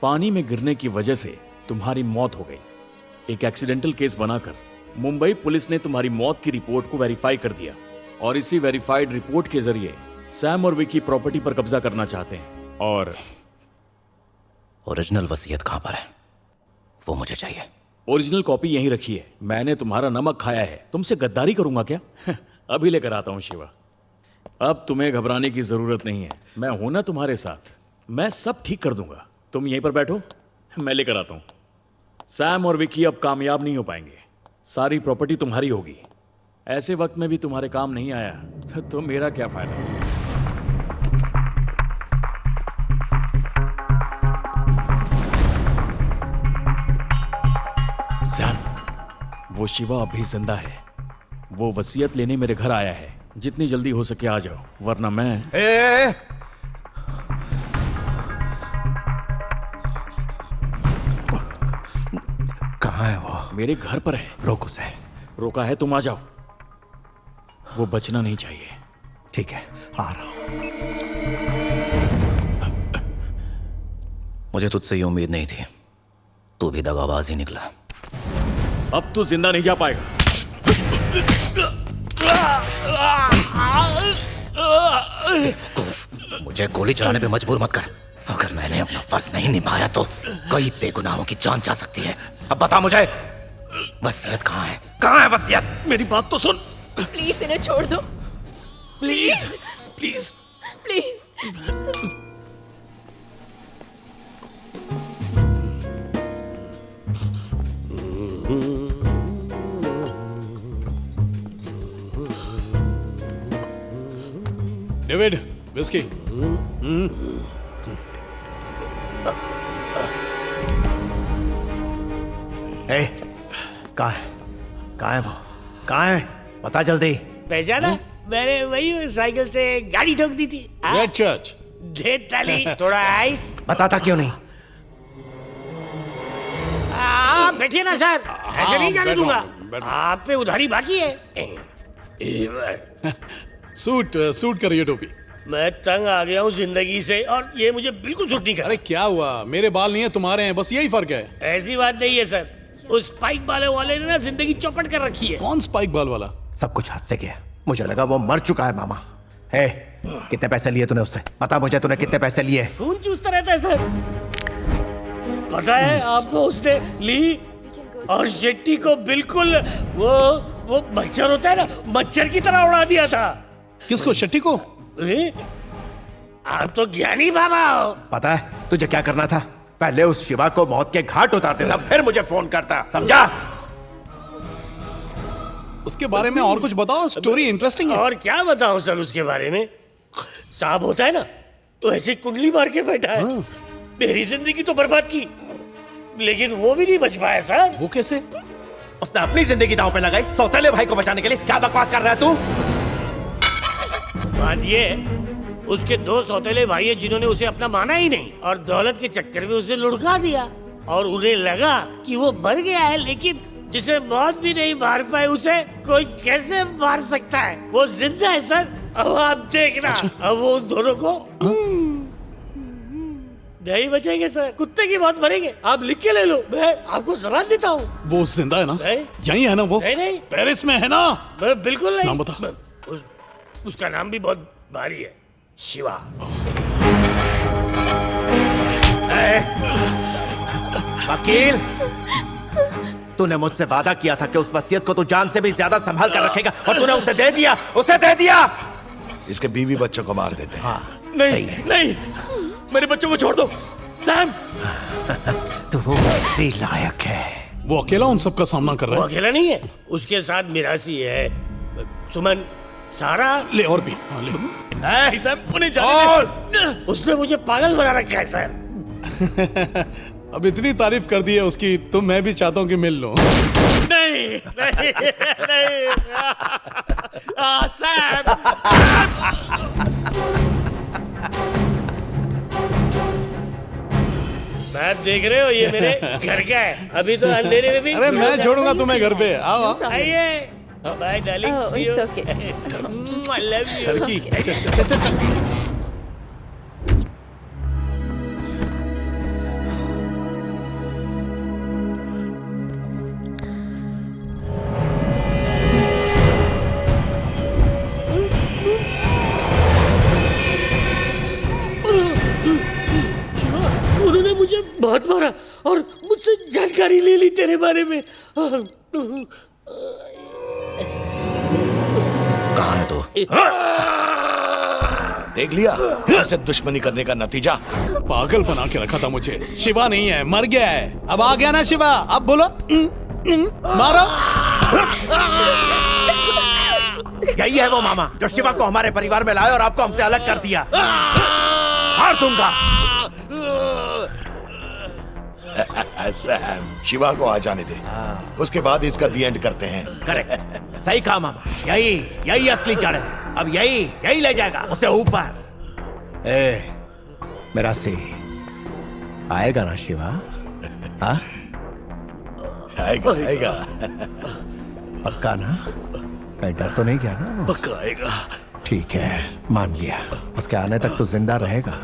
पानी में गिरने की वजह से तुम्हारी मौत हो गई। एक एक्सीडेंटल केस बनाकर मुंबई पुलिस ने तुम्हारी मौत की रिपोर्ट को वेरीफाई कर दिया, और इसी वेरीफाइड रिपोर्ट के जरिए सैम और विकी प्रॉपर्टी पर कब्जा करना चाहते हैं। और ओरिजिनल वसीयत कहां पर है? वो मुझे चाहिए। ओरिजिनल कॉपी यहीं रखी है। मैंने तुम्हारा नमक खाया है, तुमसे गद्दारी करूंगा क्या? अभी लेकर आता हूं शिवा। अब तुम्हें घबराने की जरूरत नहीं है, मैं हूं ना तुम्हारे साथ। मैं सब ठीक कर दूंगा। तुम यहीं पर बैठो, मैं लेकर आता हूं। सैम और विकी अब कामयाब नहीं हो पाएंगे। सारी प्रॉपर्टी तुम्हारी होगी। ऐसे वक्त में भी तुम्हारे काम नहीं आया तो मेरा क्या फायदा? सैम, वो शिवा अभी जिंदा है। वो वसीयत लेने मेरे घर आया है। जितनी जल्दी हो सके आ जाओ, वरना मैं ए! कहाँ है वो? मेरे घर पर है। रोक उसे। रोका है, तुम आ जाओ। वो बचना नहीं चाहिए। ठीक है, आ रहा हूं। मुझे तुझसे ये उम्मीद नहीं थी, तू भी दगाबाज ही निकला। अब तू जिंदा नहीं जा पाएगा। मुझे गोली चलाने पे मजबूर मत कर। अगर मैंने अपना फर्ज नहीं निभाया तो कई बेगुनाहों की जान जा सकती है। अब बता मुझे, वसीयत कहाँ है? कहाँ है वसीयत? मेरी बात तो सुन। प्लीज इन्हें छोड़ दो, please please please. David, whisky. ए, कहाँ है? कहाँ है वो? कहाँ है? बता जल्दी। पहचाना? मैंने वही साइकिल से गाड़ी ठोक दी थी। Red Church। दे ताली, थोड़ा आइस। बताता क्यों नहीं? बैठिए ना सर, ऐसे नहीं जाने दूंगा। आप पे उधारी बाकी है। सूट करिए टोपी। मैं तंग आ गया हूँ जिंदगी से और ये मुझे बिल्कुल सूट नहीं कर। अरे क्या हुआ? मेरे बाल नहीं है, तुम्हारे हैं, बस यही फर्क है। ऐसी बात नहीं है सर, उस स्पाइक बाल वाले ने ना जिंदगी चौपट कर रखी है। कौन स्पाइक बाल वाला? सब कुछ हाथ से गया। मुझे लगा वो मर चुका है मामा। है, कितने पैसे लिए तूने उससे? बता मुझे, तूने कितने पैसे लिए? खून चूसता रहता है सर। पता है आपको, उसने ली और शेट्टी को बिल्कुल वो मच्छर होता है ना, मच्छर की तरह उड़ा दिया था। किसको? शेट्टी को? आप तो ज्ञानी बाबा हो। पता है तुझे क्या करना था? पहले उस शिवा को मौत के घाट उतारते था, फिर मुझे फोन करता, समझा? उसके बारे में और कुछ बताओ, स्टोरी इंटरेस्टिंग है। और क्या बताऊं सर उसके बारे में? सांप होता है ना, तो ऐसे कुंडली मार के बैठा है। मेरी जिंदगी तो बर्बाद की, लेकिन वो भी नहीं बच पाया सर। वो कैसे? उसने अपनी जिंदगी दांव पे लगाई सौतेले भाई को बचाने के लिए। क्या बकवास कर रहा है तू? बात ये है, उसके 2 सौतेले भाई हैं जिन्होंने उसे अपना माना ही नहीं और दौलत के चक्कर में उसे लुढ़का दिया। और उन्हें लगा कि वो मर गया है, लेकिन जिसे मौत भी नहीं मार पाए उसे कोई कैसे मार सकता है? वो जिंदा है सर। अब आप देखना। अब वो उन दोनों को नहीं बचेंगे सर, कुत्ते की मौत मरेंगे। आप लिख के ले लो, मैं आपको जबान देता हूँ। वो जिंदा है ना? यही है ना वो? नहीं, पेरिस में है ना? बिल्कुल नहीं। नाम बता। उसका नाम भी बहुत भारी है, शिवा। वकील, तूने मुझसे वादा किया था कि उस वसीयत को तू जान से भी ज्यादा संभाल कर रखेगा, और तूने उसे दे दिया। उसे दे दिया। इसके बीवी बच्चों को मार देते हैं। हाँ, नहीं, मेरे बच्चों को छोड़ दो। सैम, तू वो वैसी लायक है। वो अकेला उन सब का सामना कर रहा है। वो अकेला नहीं है, उसके साथ मिरासी है, सुमन, सारा। ले और भी। हाँ, ले। सैम, उन्हें जाने दे। उसने मुझे पागल बना रखा है सर। अब इतनी तारीफ कर दी है उसकी, तो मैं भी चाहता हूँ कि मिल लूं। नहीं। सैम। मैप देख रहे हो, ये मेरे घर का है। अभी तो अंधेरे में भी। अरे मैं छोड़ूंगा तुम्हें घर पे। आओ। आइए। Bye darling. It's okay. I love you. Turkey. चल। उन्होंने मुझे बहुत मारा और मुझसे जानकारी ले ली तेरे बारे में। कहाँ है तू? देख लिया ऐसे दुश्मनी करने का नतीजा। पागल बना के रखा था मुझे। शिवा नहीं है, मर गया है। अब आ गया ना शिवा, अब बोलो। मारो। यही है वो मामा जो शिवा को हमारे परिवार में लाया और आपको हमसे अलग कर दिया। मार दूंगा। सैम, शिवा को आ जाने दे, उसके बाद इसका दी एंड करते हैं। करेक्ट, सही कहा मामा। यही असली जड़ है। अब यही ले जाएगा उसे ऊपर। ए, मेरा सी आएगा ना शिवा? हाँ आएगा। पक्का ना? कहीं डर तो नहीं गया ना? पक्का आएगा। ठीक है, मान लिया। उसके आने तक तो जिंदा रहेगा।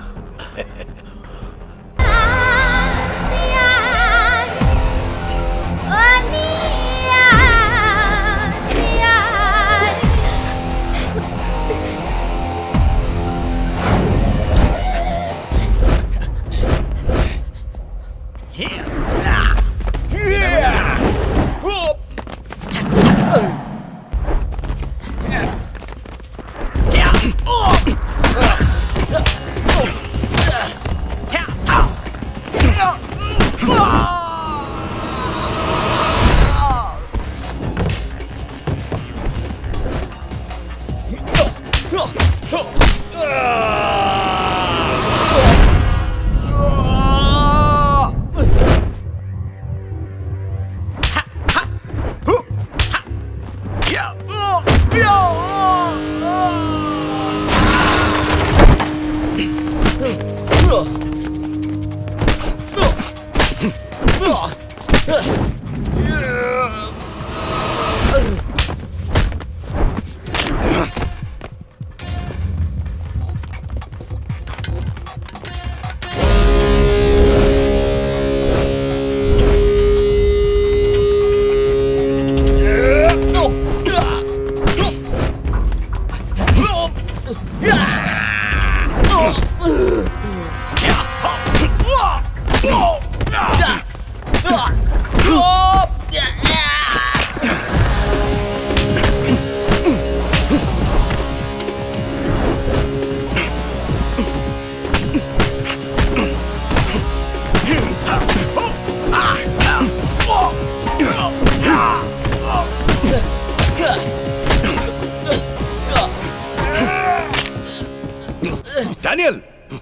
डैनियल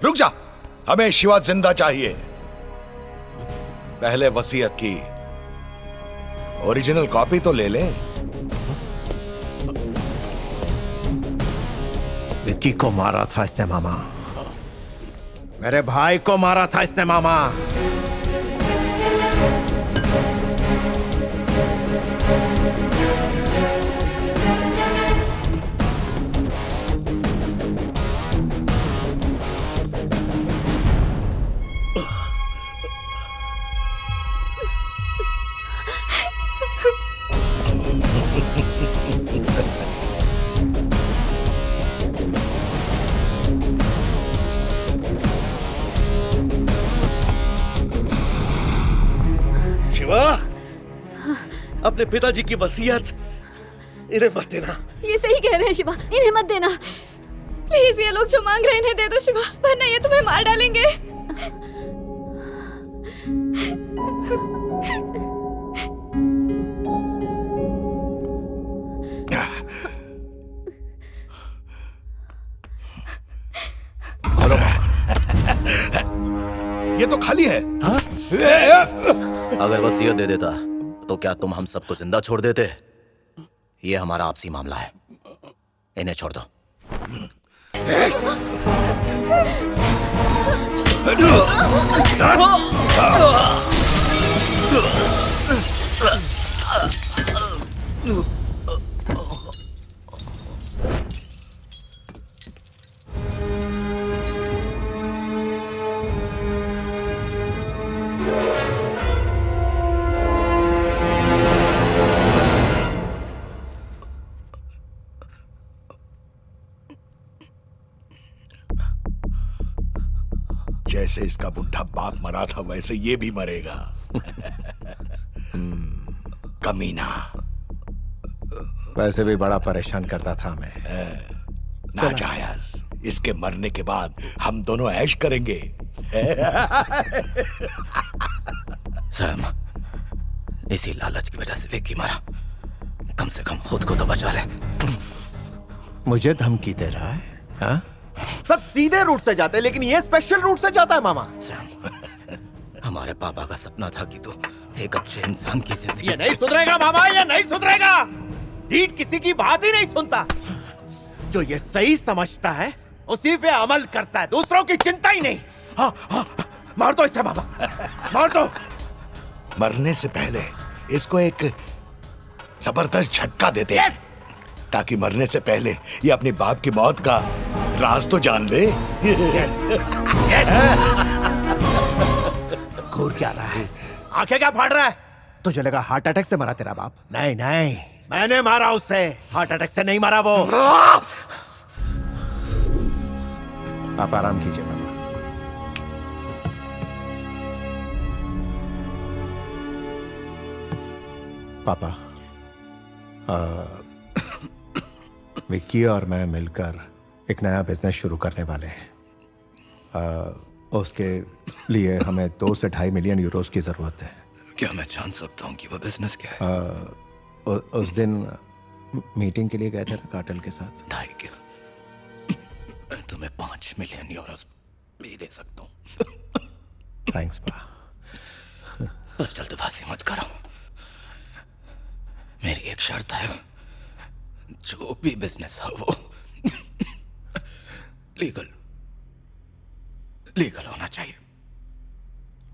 रुक जा, हमें शिवा जिंदा चाहिए। पहले वसीयत की ओरिजिनल कॉपी तो ले ले। विक्की को मारा था इसने मामा, मेरे भाई को मारा था इसने मामा। अपने पिताजी की वसीयत इन्हें मत देना। ये सही कह रहे हैं शिवा, इन्हें मत देना। प्लीज ये लोग जो मांग रहे हैं इन्हें दे दो शिवा, वरना ये तुम्हें मार डालेंगे। ये तो खाली है। हाँ? अगर वसीयत दे देता तो क्या तुम हम सबको जिंदा छोड़ देते? ये हमारा आपसी मामला है, इन्हें छोड़ दो। जैसे इसका बुढ़ा बाप मरा था वैसे ये भी मरेगा। कमीना। वैसे भी बड़ा परेशान करता था मैं। नाजायज। इसके मरने के बाद हम दोनों ऐश करेंगे। सैम, इसी लालच की वजह से विक्की मरा। कम से कम खुद को तो बचा ले। मुझे धमकी दे रहा है? हाँ? सब सीधे रूट से जाते हैं, लेकिन ये स्पेशल रूट से जाता है मामा। सैम, हमारे पापा का सपना था कि तू एक अच्छे इंसान की जिंदगी। ये नहीं सुधरेगा मामा, ये नहीं सुधरेगा। रीड किसी की बात ही नहीं सुनता। जो ये सही समझता है उसी पे अमल करता है, दूसरों की चिंता ही नहीं। हाँ, हाँ, मार दो इसे मामा, मार दो। मरने से पहले इसको एक जबरदस्त झटका देते हैं, ताकि मरने से पहले ये अपने बाप की मौत का राज तो जान ले। घूर क्या रहा है? आंखें क्या फाड़ रहा है? तुझे लगा हार्ट अटैक से मरा तेरा बाप? नहीं नहीं, मैंने मारा उससे, हार्ट अटैक से नहीं मारा वो। आप आराम कीजिए मामा। पापा, विक्की और मैं मिलकर एक नया बिजनेस शुरू करने वाले हैं। उसके लिए हमें 2 से 2.5 मिलियन यूरोस की जरूरत है। क्या मैं जान सकता हूँ कि वो बिजनेस क्या है? उस दिन मीटिंग के लिए गए थे कार्टेल के साथ। 2.5 क्या? मैं तुम्हें 5 मिलियन यूरोस भी दे सकता हूँ। थैंक्स पा। बस जल्दबाजी मत करो। मेरी एक शर्त है, जो भी बिजनेस है वो लीगल होना चाहिए,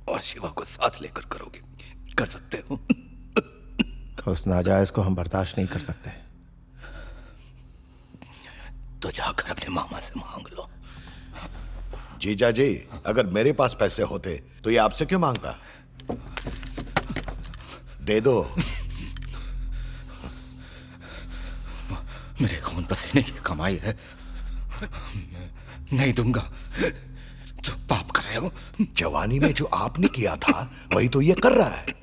और शिवा को साथ लेकर करोगे, कर सकते हो? उस नाजायज को हम बर्दाश्त नहीं कर सकते। तो जाकर अपने मामा से मांग लो। जीजा जी, अगर मेरे पास पैसे होते तो ये आपसे क्यों मांगता? दे दो। मेरे खून पसीने की कमाई है, नहीं दूंगा। तो पाप कर रहे हो। जवानी में जो आपने किया था वही तो ये कर रहा है।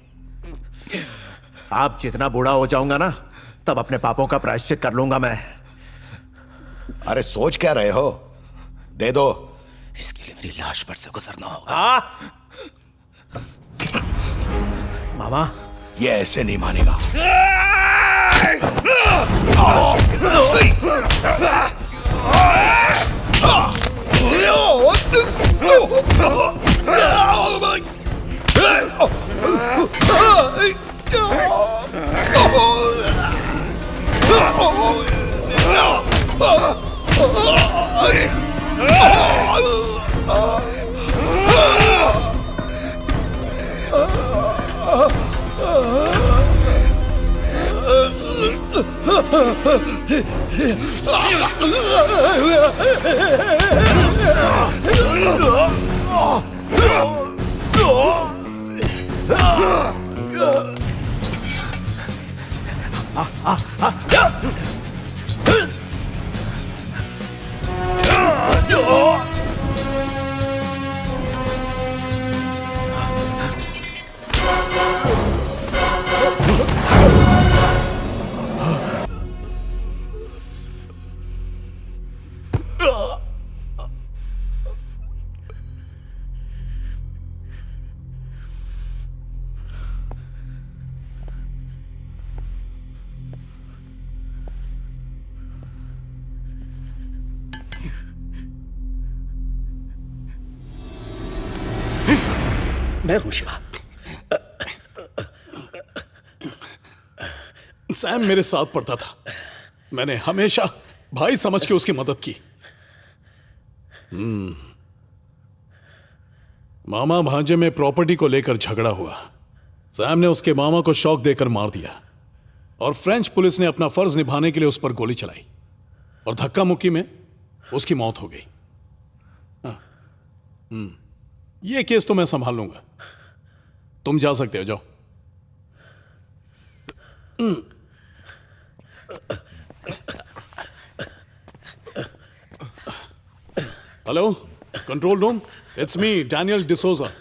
आप जितना बूढ़ा हो जाऊंगा ना, तब अपने पापों का प्रायश्चित कर लूंगा मैं। अरे सोच क्या रहे हो? दे दो। इसके लिए मेरी लाश पर से गुजरना होगा। मामा, ये ऐसे नहीं मानेगा। मैं हूं शिवा। सैम मेरे साथ पढ़ता था, मैंने हमेशा भाई समझ के उसकी मदद की। मामा भांजे में प्रॉपर्टी को लेकर झगड़ा हुआ। सैम ने उसके मामा को शॉक देकर मार दिया, और फ्रेंच पुलिस ने अपना फर्ज निभाने के लिए उस पर गोली चलाई, और धक्का मुक्की में उसकी मौत हो गई। ये केस तो मैं संभाल लूंगा, तुम जा सकते हो, जाओ। Hello, control room, it's me Daniel D'Souza.